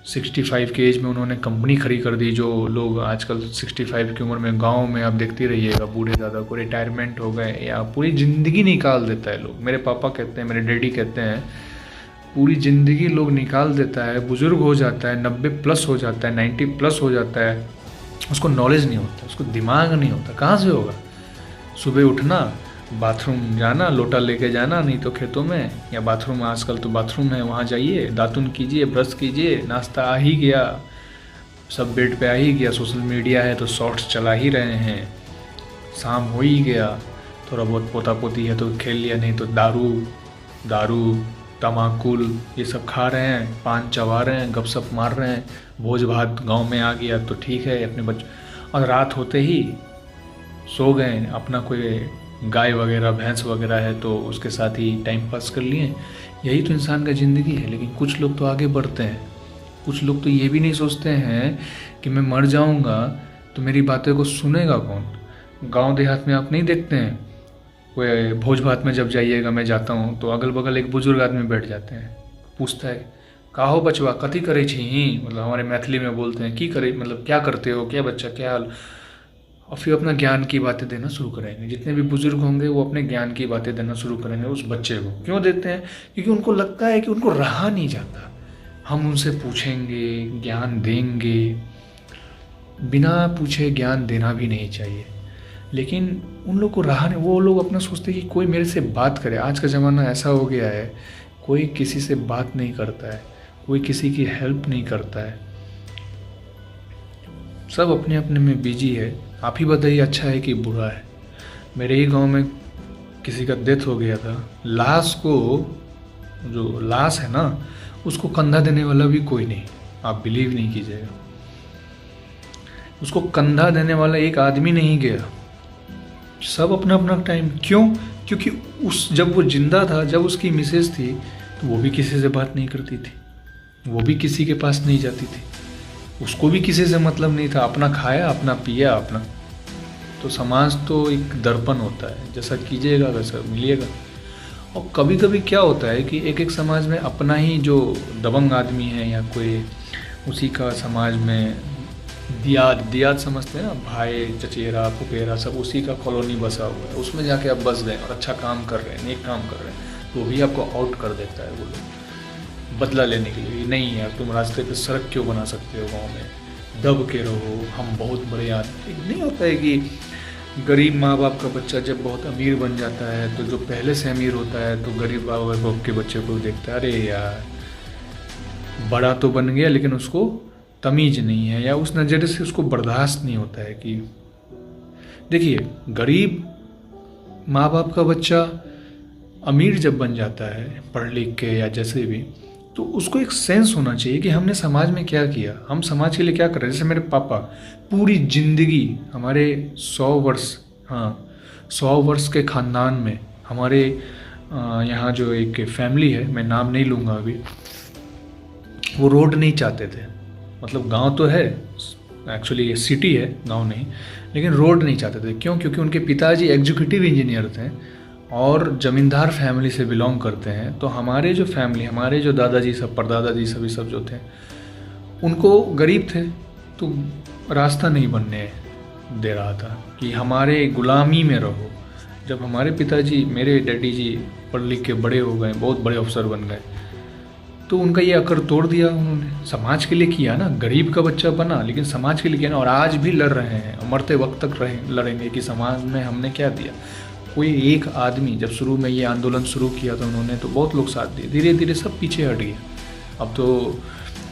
65 के एज में उन्होंने कंपनी खड़ी कर दी। जो लोग आजकल 65 की उम्र में गाँव में आप देखते रहिएगा, बूढ़े दादा को रिटायरमेंट हो गए या पूरी ज़िंदगी निकाल देता है लोग। मेरे पापा कहते हैं, मेरे डैडी कहते हैं, पूरी ज़िंदगी लोग निकाल देता है, बुज़ुर्ग हो जाता है, 90 प्लस हो जाता है, 90 प्लस हो जाता है, उसको नॉलेज नहीं होता, उसको दिमाग नहीं होता। कहाँ से होगा? सुबह उठना, बाथरूम जाना, लोटा लेके जाना, नहीं तो खेतों में, या बाथरूम, आजकल तो बाथरूम है, वहाँ जाइए, दातुन कीजिए, ब्रश कीजिए, नाश्ता आ ही गया, सब बेड पे आ ही गया, सोशल मीडिया है तो शॉर्ट्स चला ही रहे हैं, शाम हो ही गया, थोड़ा बहुत पोता पोती है तो खेल लिया, नहीं तो दारू तमाकुल ये सब खा रहे हैं, पान चबा रहे हैं, गपशप मार रहे हैं, भोज भात गांव में आ गया तो ठीक है, अपने बच्चों, और रात होते ही सो गए। अपना कोई गाय वगैरह, भैंस वगैरह है तो उसके साथ ही टाइम पास कर लिए। यही तो इंसान का ज़िंदगी है। लेकिन कुछ लोग तो आगे बढ़ते हैं, कुछ लोग तो ये भी नहीं सोचते हैं कि मैं मर जाऊँगा तो मेरी बातें को सुनेगा कौन। गाँव देहात में आप नहीं देखते हैं, कोई भोज भात में जब जाइएगा, मैं जाता हूँ तो अगल बगल एक बुजुर्ग आदमी बैठ जाते हैं, पूछता है का हो बचवा, कथी करे छी, मतलब हमारे मैथिली में बोलते हैं, की करे, मतलब क्या करते हो, क्या बच्चा, क्या हाल। और फिर अपना ज्ञान की बातें देना शुरू करेंगे। जितने भी बुजुर्ग होंगे वो अपने ज्ञान की बातें देना शुरू करेंगे उस बच्चे को। क्यों देते हैं? क्योंकि उनको लगता है कि उनको रहा नहीं जाता। हम उनसे पूछेंगे, ज्ञान देंगे, बिना पूछे ज्ञान देना भी नहीं चाहिए, लेकिन उन लोग को रहा नहीं। वो लोग अपना सोचते हैं कि कोई मेरे से बात करे। आज का ज़माना ऐसा हो गया है, कोई किसी से बात नहीं करता है, कोई किसी की हेल्प नहीं करता है, सब अपने अपने में बिजी है। आप ही बताइए, अच्छा है कि बुरा है? मेरे ही गांव में किसी का डेथ हो गया था, लाश को, जो लाश है ना, उसको कंधा देने वाला भी कोई नहीं। आप बिलीव नहीं कीजिएगा, उसको कंधा देने वाला एक आदमी नहीं गया। सब अपना अपना टाइम। क्यों? क्योंकि जब वो जिंदा था, जब उसकी मिसेज थी, तो वो भी किसी से बात नहीं करती थी, वो भी किसी के पास नहीं जाती थी, उसको भी किसी से मतलब नहीं था, अपना खाया, अपना पिया, अपना। तो समाज तो एक दर्पण होता है, जैसा कीजिएगा वैसा मिलिएगा। और कभी कभी क्या होता है कि एक एक समाज में अपना ही जो दबंग आदमी है या कोई उसी का समाज में दियाद समझते हैं ना, भाई चचेरा फुफेरा सब उसी का कॉलोनी बसा हुआ है, उसमें जाके आप बस गए और अच्छा काम कर रहे हैं, नेक काम कर रहे हैं, तो भी आपको आउट कर देता है वो लोग बदला लेने के लिए। नहीं यार, तुम रास्ते पे सड़क क्यों बना सकते हो, गाँव में दब के रहो, हम बहुत बड़े आदमी। नहीं होता है कि गरीब माँ बाप का बच्चा जब बहुत अमीर बन जाता है, तो जो पहले से अमीर होता है तो गरीब माँ बाप के बच्चे को देखता है, अरे यार बड़ा तो बन गया लेकिन उसको तमीज नहीं है, या उस नज़रिए से उसको बर्दाश्त नहीं होता है कि देखिए, गरीब माँ बाप का बच्चा अमीर जब बन जाता है पढ़ लिख के या जैसे भी, तो उसको एक सेंस होना चाहिए कि हमने समाज में क्या किया, हम समाज के लिए क्या कर रहे हैं। जैसे मेरे पापा पूरी जिंदगी हमारे 100 वर्ष, हाँ 100 वर्ष के ख़ानदान में हमारे यहाँ जो एक फैमिली है, मैं नाम नहीं लूँगा अभी, वो रोड नहीं चाहते थे। मतलब गांव तो है, एक्चुअली ये सिटी है, गांव नहीं, लेकिन रोड नहीं चाहते थे। क्यों? क्योंकि उनके पिताजी एग्जीक्यूटिव इंजीनियर थे और ज़मींदार फैमिली से बिलोंग करते हैं। तो हमारे जो फैमिली, हमारे जो दादाजी सब, परदादाजी सभी सब जो थे, उनको गरीब थे तो रास्ता नहीं बनने दे रहा था कि हमारे गुलामी में रहो। जब हमारे पिताजी, मेरे डैडी जी पढ़ लिख के बड़े हो गए, बहुत बड़े अफसर बन गए, तो उनका ये अकड़ तोड़ दिया उन्होंने। समाज के लिए किया ना, गरीब का बच्चा बना लेकिन समाज के लिए किया ना, और आज भी लड़ रहे हैं और मरते वक्त तक लड़ेंगे कि समाज में हमने क्या दिया। कोई एक आदमी, जब शुरू में ये आंदोलन शुरू किया था उन्होंने, तो बहुत लोग साथ दिए, धीरे धीरे सब पीछे हट गए। अब तो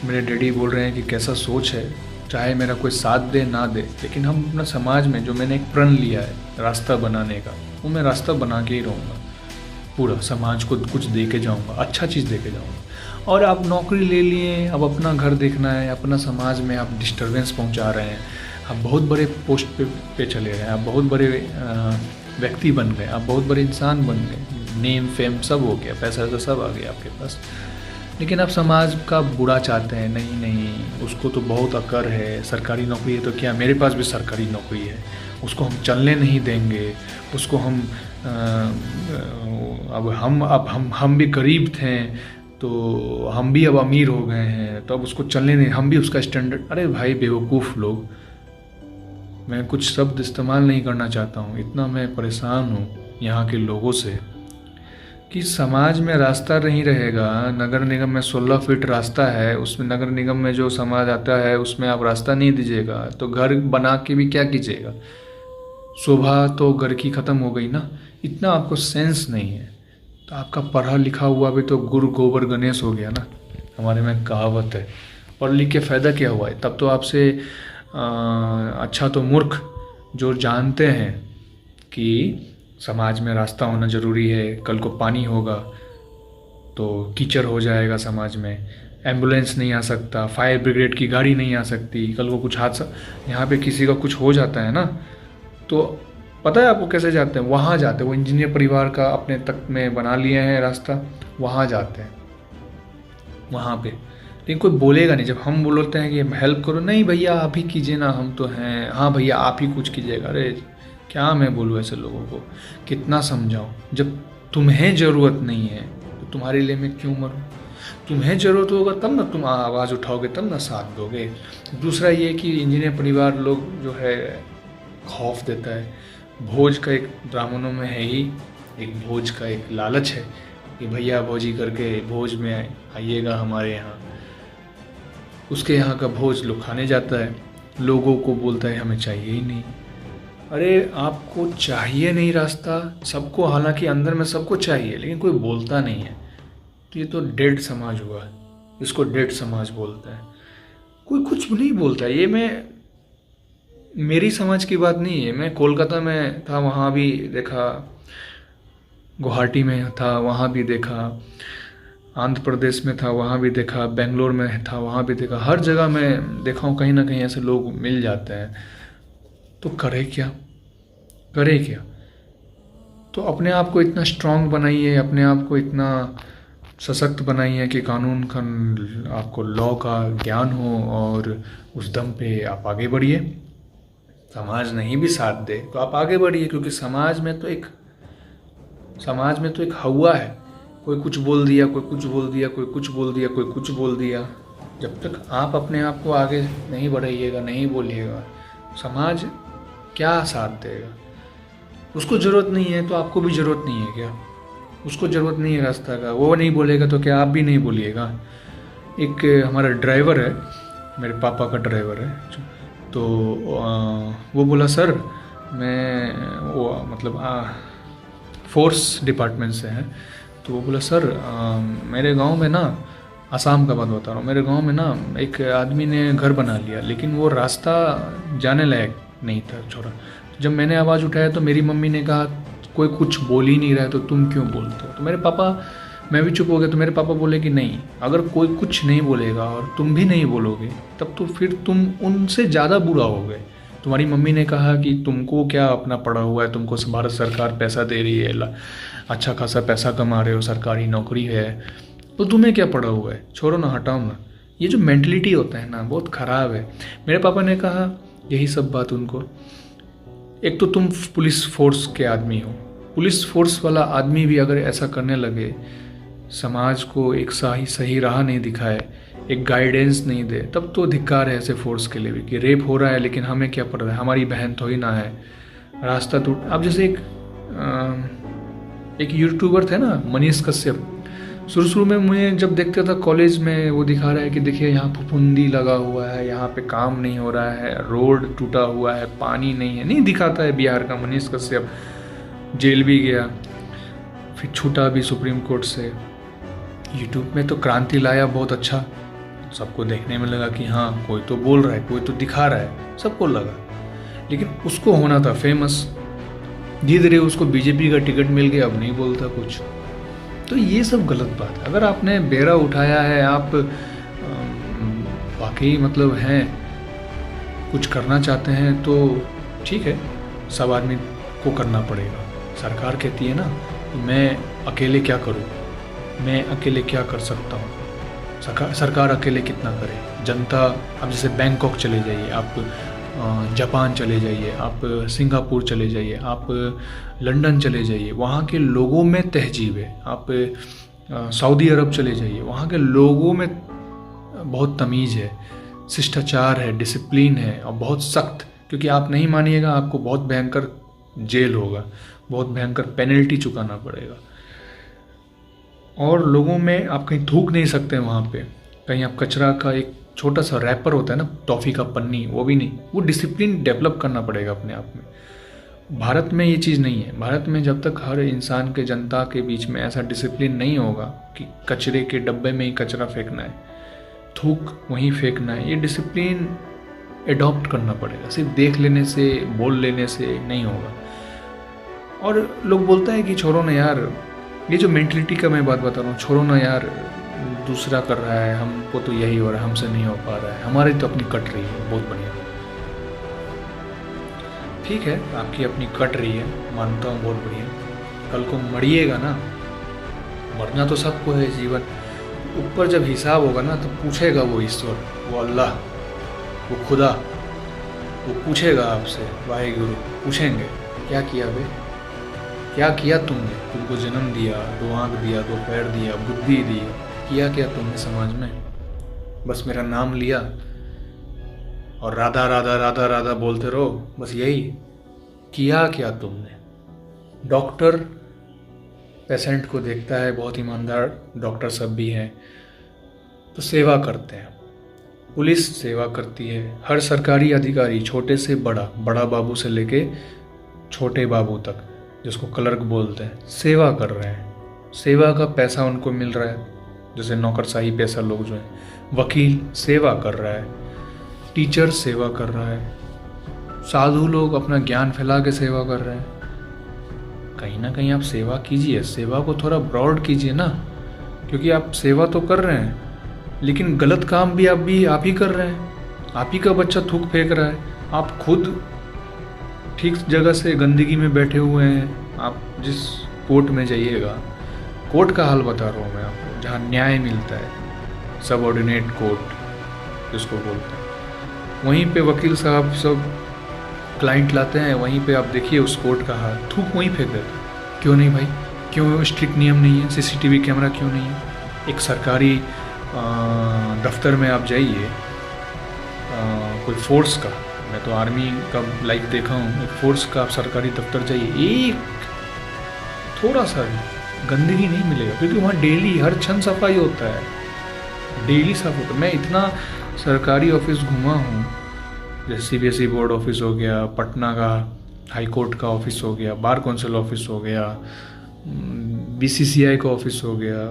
मेरे डैडी बोल रहे हैं कि कैसा सोच है, चाहे मेरा कोई साथ दे ना दे, लेकिन हम अपना समाज में जो मैंने एक प्रण लिया है रास्ता बनाने का, वो मैं रास्ता बना के ही रहूँगा। पूरा समाज को कुछ दे के जाऊँगा, अच्छा चीज़ दे के जाऊँगा। और आप नौकरी ले लिए, अब अपना घर देखना है, अपना समाज में आप डिस्टर्बेंस पहुंचा रहे हैं, आप बहुत बड़े पोस्ट पे चले गए, आप बहुत बड़े व्यक्ति बन गए, आप बहुत बड़े इंसान बन गए, नेम फेम सब हो गया, पैसा तो सब आ गया आपके पास, लेकिन आप समाज का बुरा चाहते हैं। नहीं नहीं, उसको तो बहुत अकड़ है, सरकारी नौकरी है तो क्या, मेरे पास भी सरकारी नौकरी है, उसको हम चलने नहीं देंगे, उसको हम अब हम भी गरीब थे तो हम भी अब अमीर हो गए हैं, तो अब उसको चलने नहीं, हम भी उसका स्टैंडर्ड। अरे भाई बेवकूफ़ लोग, मैं कुछ शब्द इस्तेमाल नहीं करना चाहता हूँ, इतना मैं परेशान हूँ यहाँ के लोगों से कि समाज में रास्ता नहीं रहेगा। नगर निगम में 16 फीट रास्ता है, उसमें नगर निगम में जो समाज आता है उसमें आप रास्ता नहीं दीजिएगा तो घर बना के भी क्या कीजिएगा, शोभा तो घर की ख़त्म हो गई ना। इतना आपको सेंस नहीं है तो आपका पढ़ा लिखा हुआ भी तो गुरु गोबर गणेश हो गया ना, हमारे में कहावत है। पढ़ लिख के फ़ायदा क्या हुआ है, तब तो आपसे अच्छा तो मूर्ख जो जानते हैं कि समाज में रास्ता होना ज़रूरी है, कल को पानी होगा तो कीचड़ हो जाएगा समाज में, एम्बुलेंस नहीं आ सकता, फायर ब्रिगेड की गाड़ी नहीं आ सकती, कल को कुछ हादसा, यहाँ पे किसी का कुछ हो जाता है ना, तो पता है आपको कैसे जाते हैं, वहाँ जाते हैं। वो इंजीनियर परिवार का अपने तक में बना लिए हैं रास्ता, वहाँ जाते हैं, वहाँ पे। लेकिन कोई बोलेगा नहीं, जब हम बोलते हैं कि हेल्प करो, नहीं भैया आप ही कीजिए ना, हम तो हैं, हाँ भैया आप ही कुछ कीजिएगा। अरे क्या मैं बोलूँ ऐसे लोगों को, कितना समझाऊँ। जब तुम्हें ज़रूरत नहीं है तो तुम्हारे लिए मैं क्यों मरूँ, तुम्हें ज़रूरत होगा तब ना तुम आवाज़ उठाओगे, तब ना साथ दोगे। दूसरा ये कि इंजीनियर परिवार लोग जो है खौफ देता है, भोज का एक ब्राह्मणों में है ही, एक भोज का एक लालच है कि भैया भोजी करके भोज में आइएगा हमारे यहाँ, उसके यहाँ का भोज लोग खाने जाता है, लोगों को बोलता है हमें चाहिए ही नहीं। अरे आपको चाहिए नहीं रास्ता सबको, हालांकि अंदर में सबको चाहिए लेकिन कोई बोलता नहीं है, तो ये तो डेड समाज हुआ, इसको डेड समाज बोलते हैं। कोई कुछ नहीं बोलता। ये मैं मेरी समाज की बात नहीं है, मैं कोलकाता में था वहाँ भी देखा, गुवाहाटी में था वहाँ भी देखा, आंध्र प्रदेश में था वहाँ भी देखा, बेंगलोर में था वहाँ भी देखा, हर जगह मैं देखा हूँ कहीं ना कहीं ऐसे लोग मिल जाते हैं। तो करे क्या, करे क्या। तो अपने आप को इतना स्ट्रांग बनाइए, अपने आप को इतना सशक्त बनाइए कि कानून का आपको लॉ का ज्ञान हो और उस दम पे आप आगे बढ़िए। समाज नहीं भी साथ दे तो आप आगे बढ़िए, क्योंकि समाज में तो एक हवा है, कोई कुछ बोल दिया, कोई कुछ बोल दिया, कोई कुछ बोल दिया, कोई कुछ बोल दिया। जब तक आप अपने आप को आगे नहीं बढ़ाइएगा, नहीं बोलिएगा, समाज क्या साथ देगा? उसको ज़रूरत नहीं है तो आपको भी ज़रूरत नहीं है क्या? उसको ज़रूरत नहीं है रास्ता का, वो नहीं बोलेगा तो क्या आप भी नहीं बोलिएगा? एक हमारा ड्राइवर है, मेरे पापा का ड्राइवर है, तो वो बोला सर मैं वो मतलब फोर्स डिपार्टमेंट से है, तो वो बोला सर मेरे गांव में ना, आसाम का बात बता रहा हूँ, मेरे गांव में ना एक आदमी ने घर बना लिया, लेकिन वो रास्ता जाने लायक नहीं था छोरा। जब मैंने आवाज़ उठाया तो मेरी मम्मी ने कहा कोई कुछ बोल ही नहीं रहा है तो तुम क्यों बोलते हो? तो मेरे पापा, मैं भी चुप हो गया, तो मेरे पापा बोले कि नहीं, अगर कोई कुछ नहीं बोलेगा और तुम भी नहीं बोलोगे तब तो फिर तुम उनसे ज़्यादा बुरा होगे। तुम्हारी मम्मी ने कहा कि तुमको क्या अपना पड़ा हुआ है, तुमको भारत सरकार पैसा दे रही है, अच्छा खासा पैसा कमा रहे हो, सरकारी नौकरी है, तो तुम्हें क्या पड़ा हुआ है, छोड़ो ना, हटाओ ना। ये जो मेंटलिटी होता है ना, बहुत ख़राब है। मेरे पापा ने कहा यही सब बात उनको, एक तो तुम पुलिस फोर्स के आदमी हो, पुलिस फोर्स वाला आदमी भी अगर ऐसा करने लगे, समाज को एक सही राह नहीं दिखाए, एक गाइडेंस नहीं दे, तब तो धिक्कार है ऐसे फोर्स के लिए भी कि रेप हो रहा है लेकिन हमें क्या पड़ रहा है, हमारी बहन तो ही ना है, रास्ता टूट। अब जैसे एक यूट्यूबर थे ना, मनीष कश्यप, शुरू में मुझे जब देखता था कॉलेज में, वो दिखा रहा है कि देखिए यहाँ फफूंदी लगा हुआ है, यहाँ पे काम नहीं हो रहा है, रोड टूटा हुआ है, पानी नहीं है, नहीं दिखाता है बिहार का मनीष कश्यप, जेल भी गया, फिर छूटा भी सुप्रीम कोर्ट से। यूट्यूब में तो क्रांति लाया बहुत अच्छा, सबको देखने में लगा कि हाँ कोई तो बोल रहा है, कोई तो दिखा रहा है, सबको लगा, लेकिन उसको होना था फेमस, धीरे धीरे उसको बीजेपी का टिकट मिल गया, अब नहीं बोलता कुछ। तो ये सब गलत बात है। अगर आपने बेड़ा उठाया है, आप वाकई मतलब हैं, कुछ करना चाहते हैं तो ठीक है, सब आदमी को करना पड़ेगा। सरकार कहती है ना कि मैं अकेले क्या करूं, मैं अकेले क्या कर सकता हूं, सरकार अकेले कितना करे, जनता। अब जैसे बैंकॉक चले जाइए आप, जापान चले जाइए आप, सिंगापुर चले जाइए आप, लंदन चले जाइए, वहाँ के लोगों में तहजीब है। आप सऊदी अरब चले जाइए, वहाँ के लोगों में बहुत तमीज़ है, शिष्टाचार है, डिसिप्लिन है और बहुत सख्त, क्योंकि आप नहीं मानिएगा आपको बहुत भयंकर जेल होगा, बहुत भयंकर पेनल्टी चुकाना पड़ेगा। और लोगों में आप कहीं थूक नहीं सकते वहाँ पे, कहीं आप कचरा का एक छोटा सा रैपर होता है ना, टॉफ़ी का पन्नी, वो भी नहीं, वो डिसिप्लिन डेवलप करना पड़ेगा अपने आप में। भारत में ये चीज़ नहीं है। भारत में जब तक हर इंसान के, जनता के बीच में ऐसा डिसिप्लिन नहीं होगा कि कचरे के डब्बे में ही कचरा फेंकना है, थूक वहीं फेंकना है, ये डिसिप्लिन एडॉप्ट करना पड़ेगा। सिर्फ देख लेने से, बोल लेने से नहीं होगा। और लोग बोलता है कि छोड़ो ना यार, ये जो मेंटलिटी का मैं बात बता रहा हूँ, छोड़ो ना यार, दूसरा कर रहा है, हमको तो यही हो रहा है, हमसे नहीं हो पा रहा है, हमारी तो अपनी कट रही है, बहुत बढ़िया, ठीक है, आपकी अपनी कट रही है, मानता हूँ, बहुत बढ़िया। कल को मरिएगा ना, मरना तो सबको है, जीवन ऊपर जब हिसाब होगा ना तो पूछेगा वो ईश्वर, वो अल्लाह, वो खुदा, वो पूछेगा आपसे, वाहिगुरु पूछेंगे क्या किया बे, क्या किया तुमने, तुमको जन्म दिया, दो आँख दिया, दो पैर दिया, बुद्धि दी, किया क्या तुमने समाज में? बस मेरा नाम लिया और राधा राधा राधा राधा बोलते रहो, बस यही किया क्या तुमने? डॉक्टर पेशेंट को देखता है, बहुत ईमानदार डॉक्टर सब भी हैं, तो सेवा करते हैं, पुलिस सेवा करती है, हर सरकारी अधिकारी छोटे से बड़ा, बड़ा बाबू से लेके छोटे बाबू तक, जिसको क्लर्क बोलते हैं, सेवा कर रहे हैं, सेवा का पैसा उनको मिल रहा है, जैसे नौकरशाही पैसा लोग जो हैं, वकील सेवा कर रहा है, टीचर सेवा कर रहा है, साधु लोग अपना ज्ञान फैला के सेवा कर रहे हैं। कहीं ना कहीं आप सेवा कीजिए, सेवा को थोड़ा ब्रॉड कीजिए ना, क्योंकि आप सेवा तो कर रहे हैं लेकिन गलत काम भी आप ही कर रहे हैं। आप ही का बच्चा थूक फेंक रहा है, आप खुद ठीक जगह से गंदगी में बैठे हुए हैं, आप जिस कोर्ट में जाइएगा, कोर्ट का हाल बता रहा हूँ मैं आपको, जहाँ न्याय मिलता है, सबऑर्डिनेट कोर्ट जिसको बोलते हैं, वहीं पे वकील साहब सब क्लाइंट लाते हैं, वहीं पे आप देखिए उस कोर्ट का हाल, थूक वहीं फेंक देते हैं। क्यों नहीं भाई, क्यों स्ट्रिक्ट नियम नहीं है, सीसीटीवी कैमरा क्यों नहीं है? एक सरकारी दफ्तर में आप जाइए, कोई फोर्स का, मैं तो आर्मी का लाइव देखा हूँ, एक फोर्स का आप सरकारी दफ्तर जाइए, एक थोड़ा सा भी गंदगी नहीं मिलेगा, क्योंकि वहाँ डेली हर क्षण सफाई होता है, डेली साफ होता है। मैं इतना सरकारी ऑफिस घूमा हूँ, जैसे सीबीएसई बोर्ड ऑफिस हो गया, पटना का हाई कोर्ट का ऑफिस हो गया, बार काउंसिल ऑफिस हो गया, बीसीसीआई का ऑफिस हो गया,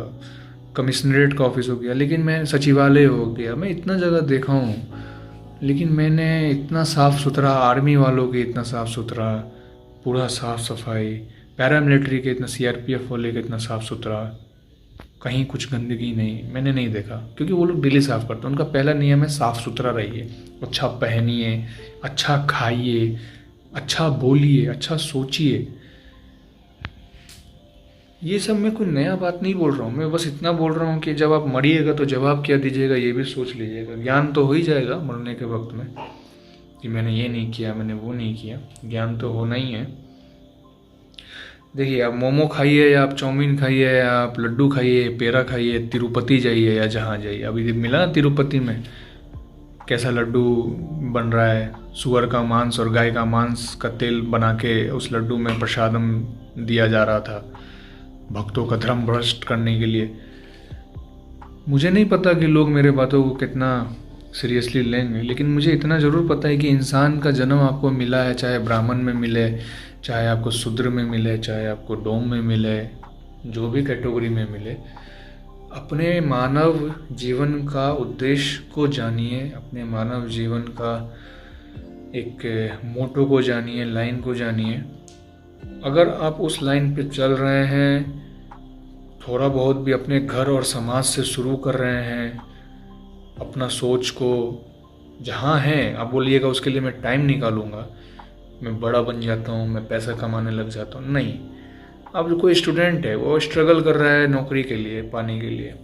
कमिश्नरेट का ऑफिस हो गया, लेकिन मैं सचिवालय हो गया, मैं इतना जगह देखा हूँ, लेकिन मैंने इतना साफ़ सुथरा, आर्मी वालों के इतना साफ़ सुथरा, पूरा साफ़ सफाई, पैरामिलिट्री के इतना, सीआरपीएफ वाले के इतना साफ़ सुथरा, कहीं कुछ गंदगी नहीं, मैंने नहीं देखा। क्योंकि वो लोग डेली साफ़ करते हैं, उनका पहला नियम है साफ़ सुथरा रहिए, अच्छा पहनिए, अच्छा खाइए, अच्छा बोलिए, अच्छा सोचिए। ये सब मैं कोई नया बात नहीं बोल रहा हूँ, मैं बस इतना बोल रहा हूँ कि जब आप मरिएगा तो जवाब क्या दीजिएगा ये भी सोच लीजिएगा। ज्ञान तो हो ही जाएगा मरने के वक्त में कि मैंने ये नहीं किया, मैंने वो नहीं किया, ज्ञान तो होना ही है। देखिए, आप मोमो खाइए या आप चाउमीन खाइए या आप लड्डू खाइए, पेड़ा खाइए, तिरुपति जाइए या जहाँ जाइए, अभी मिला ना तिरुपति में कैसा लड्डू बन रहा है, सुअर का मांस और गाय का मांस का तेल बना के उस लड्डू में प्रसादम दिया जा रहा था भक्तों का धर्म भ्रष्ट करने के लिए। मुझे नहीं पता कि लोग मेरे बातों को कितना सीरियसली लेंगे, लेकिन मुझे इतना ज़रूर पता है कि इंसान का जन्म आपको मिला है, चाहे ब्राह्मण में मिले, चाहे आपको शूद्र में मिले, चाहे आपको डोम में मिले, जो भी कैटेगरी में मिले, अपने मानव जीवन का उद्देश्य को जानिए, अपने मानव जीवन का एक मोटो को जानिए, लाइन को जानिए। अगर आप उस लाइन पे चल रहे हैं, थोड़ा बहुत भी अपने घर और समाज से शुरू कर रहे हैं, अपना सोच को जहाँ है आप बोलिएगा उसके लिए मैं टाइम निकालूंगा, मैं बड़ा बन जाता हूँ, मैं पैसा कमाने लग जाता हूँ, नहीं। अब जो कोई स्टूडेंट है वो स्ट्रगल कर रहा है नौकरी के लिए, पाने के लिए,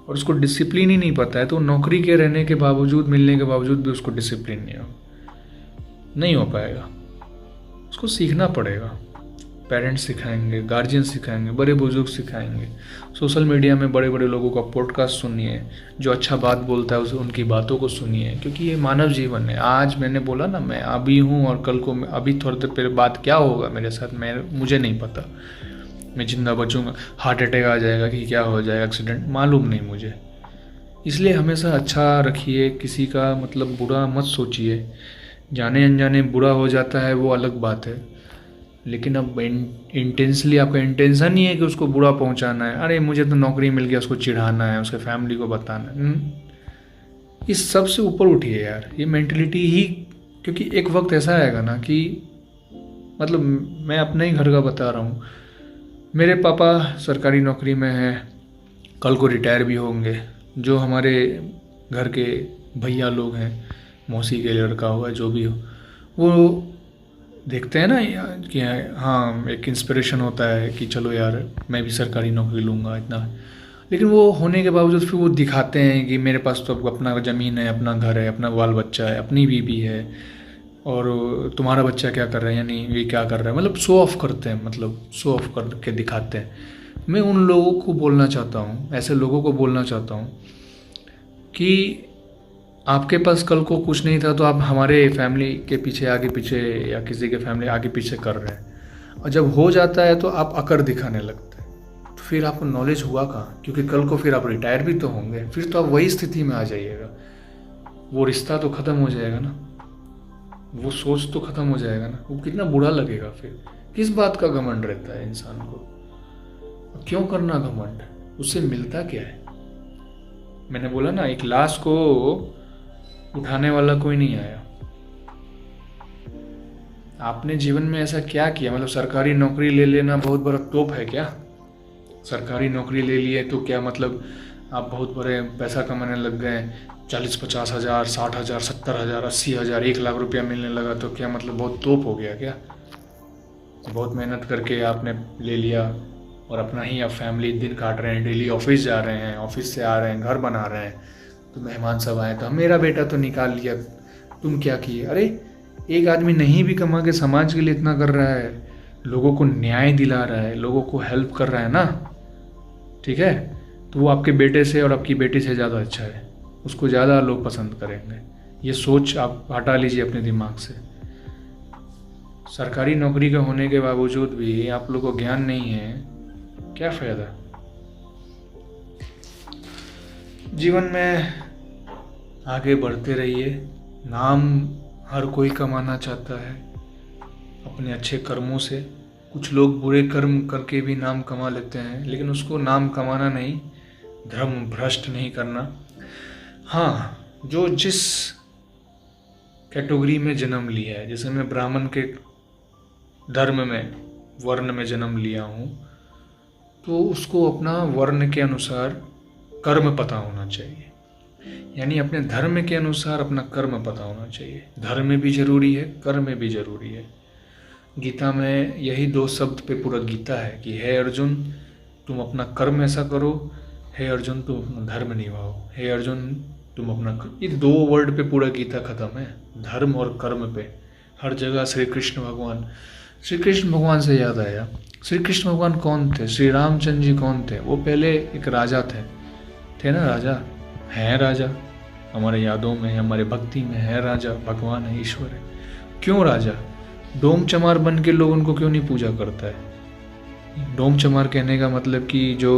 और उसको डिसिप्लिन ही नहीं पता है, तो नौकरी के रहने के बावजूद, मिलने के बावजूद भी उसको डिसिप्लिन नहीं हो पाएगा। उसको सीखना पड़ेगा, पेरेंट्स सिखाएंगे, गार्जियन सिखाएंगे, बड़े बुजुर्ग सिखाएंगे। सोशल मीडिया में बड़े बड़े लोगों का पॉडकास्ट सुनिए, जो अच्छा बात बोलता है उसे, उनकी बातों को सुनिए, क्योंकि ये मानव जीवन है। आज मैंने बोला ना मैं अभी हूँ और कल को अभी थोड़ी देर पहले बात क्या होगा मेरे साथ, मुझे नहीं पता, मैं जिंदा बचूंगा, हार्ट अटैक आ जाएगा कि क्या हो जाएगा, एक्सीडेंट, मालूम नहीं मुझे। इसलिए हमेशा अच्छा रखिए, किसी का मतलब बुरा मत सोचिए। जाने अनजाने बुरा हो जाता है वो अलग बात है, लेकिन अब इंटेंसली आपका इंटेंशन ही है कि उसको बुरा पहुंचाना है, अरे मुझे तो नौकरी मिल गया, उसको चिढ़ाना है, उसके फैमिली को बताना है। इस सब से ऊपर उठिए यार, ये मेंटलिटी ही, क्योंकि एक वक्त ऐसा आएगा ना कि मतलब मैं अपने ही घर का बता रहा हूँ, मेरे पापा सरकारी नौकरी में हैं, कल को रिटायर भी होंगे। जो हमारे घर के भैया लोग हैं, मौसी के लड़का हुआ, जो भी हो, वो देखते हैं ना कि हाँ एक इंस्पिरेशन होता है कि चलो यार मैं भी सरकारी नौकरी लूँगा इतना, लेकिन वो होने के बावजूद फिर वो दिखाते हैं कि मेरे पास तो अपना ज़मीन है, अपना घर है, अपना बाल बच्चा है, अपनी बीबी है, और तुम्हारा बच्चा क्या कर रहा है, यानी ये क्या कर रहा है, मतलब शो ऑफ करते हैं, मतलब शो ऑफ करके दिखाते हैं। मैं उन लोगों को बोलना चाहता हूँ, ऐसे लोगों को बोलना चाहता हूँ कि आपके पास कल को कुछ नहीं था तो आप हमारे फैमिली के पीछे आगे पीछे या किसी के फैमिली आगे पीछे कर रहे हैं, और जब हो जाता है तो आप अकड़ दिखाने लगते हैं, तो फिर आपको नॉलेज हुआ कहाँ? क्योंकि कल को फिर आप रिटायर भी तो होंगे, फिर तो आप वही स्थिति में आ जाइएगा, वो रिश्ता तो ख़त्म हो जाएगा ना, वो सोच तो ख़त्म हो जाएगा ना, वो कितना बुरा लगेगा। फिर किस बात का घमंड रहता है इंसान को? क्यों करना घमंड? उससे मिलता क्या है? मैंने बोला ना, एक लाश को उठाने वाला कोई नहीं आया। आपने जीवन में ऐसा क्या किया? मतलब सरकारी नौकरी ले लेना बहुत बड़ा तोप है क्या? सरकारी नौकरी ले लिए तो क्या मतलब आप बहुत बड़े पैसा कमाने लग गए, 40-50 हज़ार, 60 हज़ार, 70 हज़ार, 80 हज़ार, 1 लाख रुपया मिलने लगा तो क्या मतलब बहुत तोप हो गया क्या? बहुत मेहनत करके आपने ले लिया और अपना ही आप फैमिली दिन काट रहे हैं, डेली ऑफिस जा रहे हैं, ऑफिस से आ रहे हैं, घर बना रहे हैं, तो मेहमान सब आए तो मेरा बेटा तो निकाल लिया, तुम क्या किए। अरे एक आदमी नहीं भी कमा के समाज के लिए इतना कर रहा है, लोगों को न्याय दिला रहा है, लोगों को हेल्प कर रहा है ना, ठीक है, तो वो आपके बेटे से और आपकी बेटी से ज़्यादा अच्छा है, उसको ज़्यादा लोग पसंद करेंगे। ये सोच आप हटा लीजिए अपने दिमाग से। सरकारी नौकरी का होने के बावजूद भी आप लोगों को ज्ञान नहीं है, क्या फ़ायदा। जीवन में आगे बढ़ते रहिए। नाम हर कोई कमाना चाहता है अपने अच्छे कर्मों से। कुछ लोग बुरे कर्म करके भी नाम कमा लेते हैं, लेकिन उसको नाम कमाना नहीं, धर्म भ्रष्ट नहीं करना। हाँ, जो जिस कैटेगरी में जन्म लिया है, जैसे मैं ब्राह्मण के धर्म में, वर्ण में जन्म लिया हूँ, तो उसको अपना वर्ण के अनुसार कर्म पता होना चाहिए, यानी अपने धर्म के अनुसार अपना कर्म पता होना चाहिए। धर्म भी जरूरी है, कर्म भी जरूरी है। गीता में यही 2 शब्द पे पूरा गीता है कि हे अर्जुन तुम अपना कर्म ऐसा करो, हे अर्जुन तुम अपना धर्म निभाओ, हे अर्जुन तुम अपना, ये 2 वर्ड पे पूरा गीता खत्म है, धर्म और कर्म पे। हर जगह श्री कृष्ण भगवान से याद आया, श्री कृष्ण भगवान कौन थे? श्री रामचंद्र जी कौन थे? वो पहले एक राजा थे ना, राजा हैं, राजा हमारे यादों में, हमारे भक्ति में है, राजा भगवान है, ईश्वर है। क्यों राजा? डोम चमार बन के लोग उनको क्यों नहीं पूजा करता है? डोम चमार कहने का मतलब कि जो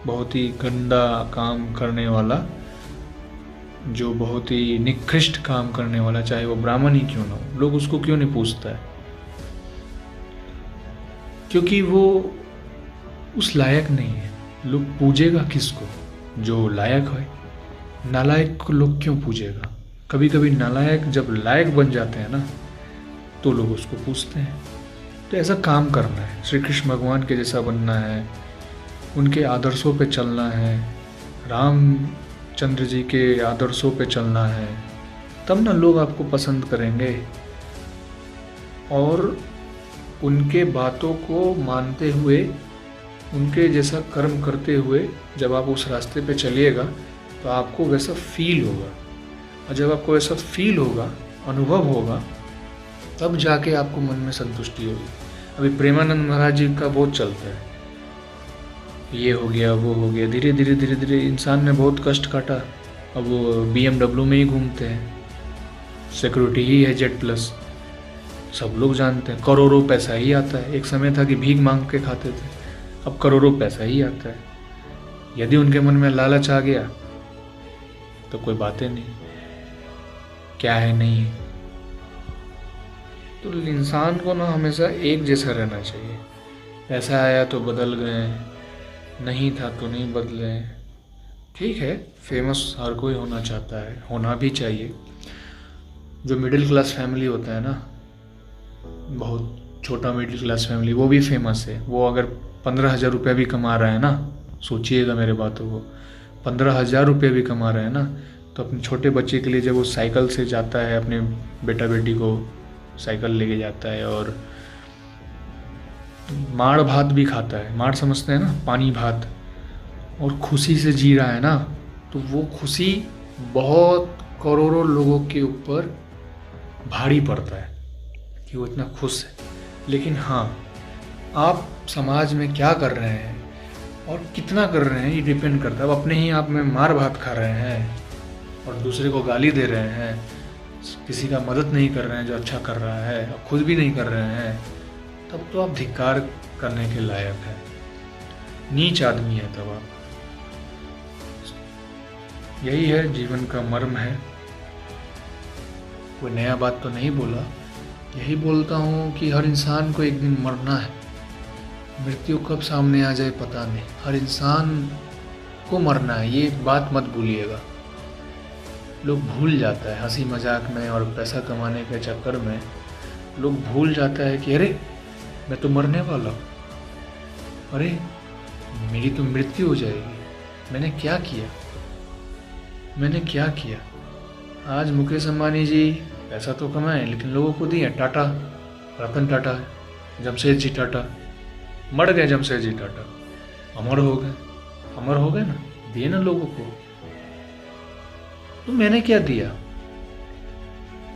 बहुत ही गंदा काम करने वाला, जो बहुत ही निकृष्ट काम करने वाला, चाहे वो ब्राह्मण ही क्यों ना हो, लोग उसको क्यों नहीं पूछता है? क्योंकि वो उस लायक नहीं है। लोग पूजेगा किसको? जो लायक है। नालायक को लोग क्यों पूजेगा? कभी कभी नालायक जब लायक बन जाते हैं ना, तो लोग उसको पूछते हैं। तो ऐसा काम करना है, श्री कृष्ण भगवान के जैसा बनना है, उनके आदर्शों पे चलना है, रामचंद्र जी के आदर्शों पे चलना है, तब ना लोग आपको पसंद करेंगे। और उनके बातों को मानते हुए, उनके जैसा कर्म करते हुए जब आप उस रास्ते पे चलिएगा तो आपको वैसा फील होगा, और जब आपको वैसा फील होगा, अनुभव होगा, तब जाके आपको मन में संतुष्टि होगी। अभी प्रेमानंद महाराज जी का बहुत चलता है, ये हो गया वो हो गया, धीरे धीरे इंसान ने बहुत कष्ट काटा, अब वो BMW में ही घूमते हैं, सिक्योरिटी ही है Z+, सब लोग जानते हैं, करोड़ों पैसा ही आता है। एक समय था कि भीख मांग के खाते थे, अब करोड़ों पैसा ही आता है। यदि उनके मन में लालच आ गया तो कोई बातें नहीं, क्या है नहीं है। तो इंसान को ना हमेशा एक जैसा रहना चाहिए। पैसा आया तो बदल गए, नहीं था तो नहीं बदले। ठीक है, फेमस हर कोई होना चाहता है, होना भी चाहिए। जो मिडिल क्लास फैमिली होता है ना, बहुत छोटा मिडिल क्लास फैमिली, वो भी फेमस है। वो अगर 15,000 रुपया भी कमा रहा है ना, सोचिएगा मेरे बातों को, 15,000 रुपये भी कमा रहे हैं ना, तो अपने छोटे बच्चे के लिए जब वो साइकिल से जाता है, अपने बेटा बेटी को साइकिल लेके जाता है, और माड़ भात भी खाता है, माड़ समझते हैं ना, पानी भात, और खुशी से जी रहा है ना, तो वो खुशी बहुत करोड़ों लोगों के ऊपर भारी पड़ता है कि वो इतना खुश है। लेकिन हाँ, आप समाज में क्या कर रहे हैं और कितना कर रहे हैं, ये डिपेंड करता है। अब अपने ही आप में मार भात खा रहे हैं और दूसरे को गाली दे रहे हैं, किसी का मदद नहीं कर रहे हैं जो अच्छा कर रहा है, और खुद भी नहीं कर रहे हैं, तब तो आप धिक्कार करने के लायक है, नीच आदमी है तब आप। यही है, जीवन का मर्म है। कोई नया बात तो नहीं बोला, यही बोलता हूँ कि हर इंसान को एक दिन मरना है। मृत्यु कब सामने आ जाए पता नहीं, हर इंसान को मरना है, ये बात मत भूलिएगा। लोग भूल जाता है हंसी मजाक में और पैसा कमाने के चक्कर में, लोग भूल जाता है कि अरे मैं तो मरने वाला हूँ, अरे मेरी तो मृत्यु हो जाएगी, मैंने क्या किया, मैंने क्या किया। आज मुकेश अंबानी जी पैसा तो कमाए लेकिन लोगों को दिए, टाटा, रतन टाटा जमशेद जी टाटा मर गए, जमशेद जी टाटा अमर हो गए, अमर हो गए ना, दिए ना लोगों को। तो मैंने क्या दिया,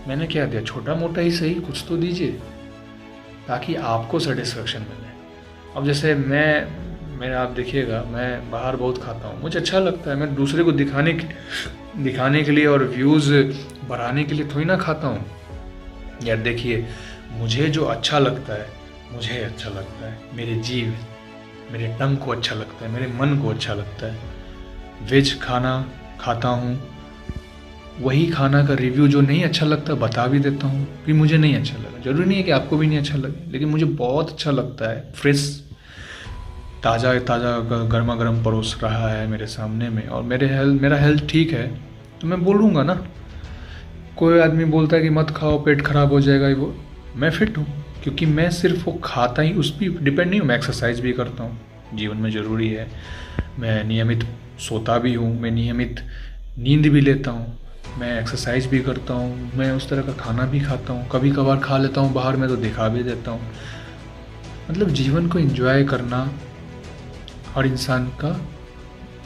मैंने क्या दिया? छोटा मोटा ही सही कुछ तो दीजिए ताकि आपको सेटिस्फेक्शन मिले। अब जैसे मेरा आप देखिएगा, मैं बाहर बहुत खाता हूँ, मुझे अच्छा लगता है। मैं दूसरे को दिखाने के लिए और व्यूज़ बढ़ाने के लिए थोड़ी ना खाता हूँ। यार देखिए, मुझे जो अच्छा लगता है मुझे अच्छा लगता है, मेरे जीव मेरे टंग को अच्छा लगता है, मेरे मन को अच्छा लगता है। वेज खाना खाता हूँ, वही खाना का रिव्यू जो नहीं अच्छा लगता बता भी देता हूँ कि मुझे नहीं अच्छा लगा। ज़रूरी नहीं है कि आपको भी नहीं अच्छा लगे, लेकिन मुझे बहुत अच्छा लगता है। फ्रेश ताज़ा गर्मा गर्म परोस रहा है मेरे सामने में और मेरा हेल्थ ठीक है तो मैं बोलूँगा ना। कोई आदमी बोलता है कि मत खाओ पेट खराब हो जाएगा, वो मैं फिट हूँ क्योंकि मैं सिर्फ वो खाता ही, उस पर डिपेंड नहीं हूँ। मैं एक्सरसाइज भी करता हूँ, जीवन में ज़रूरी है। मैं नियमित सोता भी हूँ, मैं नियमित नींद भी लेता हूँ, मैं एक्सरसाइज भी करता हूँ, मैं उस तरह का खाना भी खाता हूँ, कभी कभार खा लेता हूँ बाहर में तो दिखा भी देता हूँ। मतलब जीवन को एंजॉय करना हर इंसान का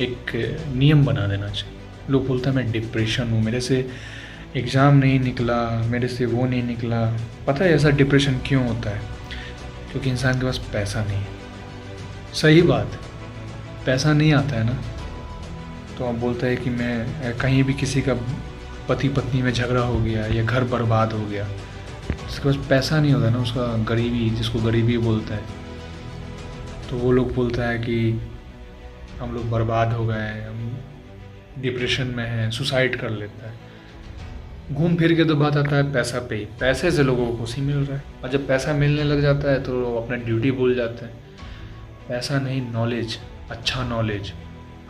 एक नियम बना देना चाहिए। लोग बोलते हैं मैं डिप्रेशन हूँ, मेरे से एग्ज़ाम नहीं निकला, मेरे से वो नहीं निकला। पता है ऐसा डिप्रेशन क्यों होता है? क्योंकि इंसान के पास पैसा नहीं है। सही बात, पैसा नहीं आता है ना, तो आप बोलता है कि मैं कहीं भी किसी का पति पत्नी में झगड़ा हो गया या घर बर्बाद हो गया, उसके पास पैसा नहीं होता ना, उसका गरीबी, जिसको गरीबी बोलता है, तो वो लोग बोलता है कि हम लोग बर्बाद हो गए हैं, हम डिप्रेशन में हैं, सुसाइड कर लेता है। घूम फिर के तो बात आता है पैसा पे ही। पैसे से लोगों को खुशी मिल रहा है और जब पैसा मिलने लग जाता है तो अपना ड्यूटी भूल जाते हैं। पैसा नहीं, नॉलेज,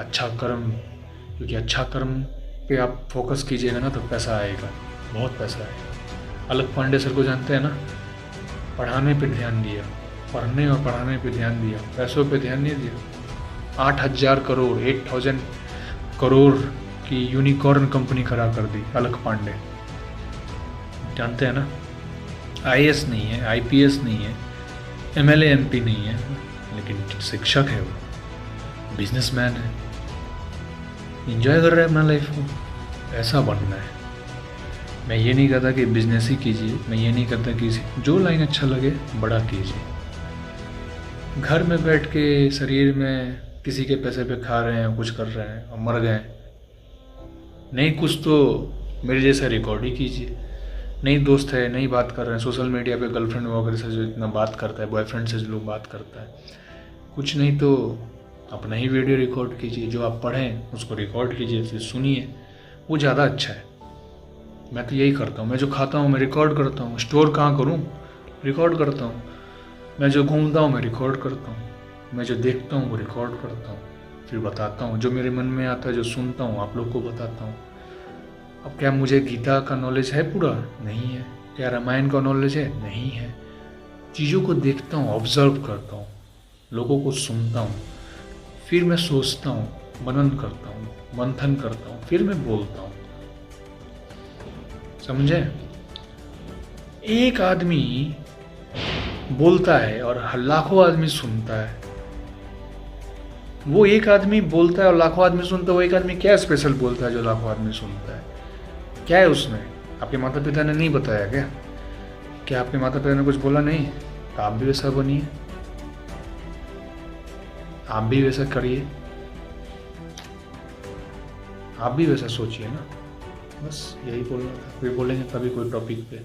अच्छा कर्म, क्योंकि अच्छा कर्म पे आप फोकस कीजिएगा ना तो पैसा आएगा, बहुत पैसा आएगा। अलग पांडे सर को जानते हैं ना, पढ़ाने पे ध्यान दिया, पढ़ने और पढ़ाने पे ध्यान दिया, पैसों पे ध्यान नहीं दिया। 8,000 करोड़ 8,000 करोड़ की यूनिकॉर्न कंपनी खड़ा कर दी अलग पांडे, जानते हैं ना। IAS नहीं है, IPS नहीं है, MLA MP नहीं है, लेकिन शिक्षक है, वो बिजनेसमैन है, एंजॉय कर रहा है अपना लाइफ को। ऐसा बनना है। मैं ये नहीं कहता कि बिजनेस ही कीजिए, मैं ये नहीं कहता कि जो लाइन अच्छा लगे बड़ा कीजिए। घर में बैठ के शरीर में किसी के पैसे पे खा रहे हैं, कुछ कर रहे हैं और मर गए, नहीं कुछ तो मेरे जैसा रिकॉर्ड ही कीजिए। नहीं दोस्त है, नहीं बात कर रहे हैं, सोशल मीडिया पे गर्लफ्रेंड वगैरह से जो इतना बात करता है, बॉयफ्रेंड से जो लोग बात करता है, कुछ नहीं तो अपना ही वीडियो रिकॉर्ड कीजिए। जो आप पढ़ें उसको रिकॉर्ड कीजिए, फिर सुनिए, वो ज़्यादा अच्छा है। मैं तो यही करता हूँ। मैं जो खाता हूँ मैं रिकॉर्ड करता हूँ। स्टोर कहाँ करूँ, रिकॉर्ड करता हूँ। मैं जो घूमता हूँ मैं रिकॉर्ड करता हूँ। मैं जो देखता हूँ वो रिकॉर्ड करता हूँ, फिर बताता हूँ। जो मेरे मन में आता है, जो सुनता हूँ, आप लोग को बताता हूँ। अब क्या मुझे गीता का नॉलेज है पूरा? नहीं है। क्या रामायण का नॉलेज है? नहीं है। चीज़ों को देखता हूँ, ऑब्जर्व करता हूँ, लोगों को सुनता हूँ, फिर मैं सोचता हूँ, मनन करता हूँ, मंथन करता हूँ, फिर मैं बोलता हूँ। समझे? एक आदमी बोलता है और लाखों आदमी सुनता है। वो एक आदमी बोलता है और लाखों आदमी सुनता है, वो एक आदमी क्या स्पेशल बोलता है जो लाखों आदमी सुनता है? क्या है उसमें? आपके माता पिता ने नहीं बताया क्या? क्या आपके माता पिता ने कुछ बोला नहीं? तो आप भी वैसा बनिए, आप भी वैसा करिए, आप भी वैसा सोचिए ना। बस यही बोलना था। फिर बोलेंगे कभी कोई टॉपिक पे।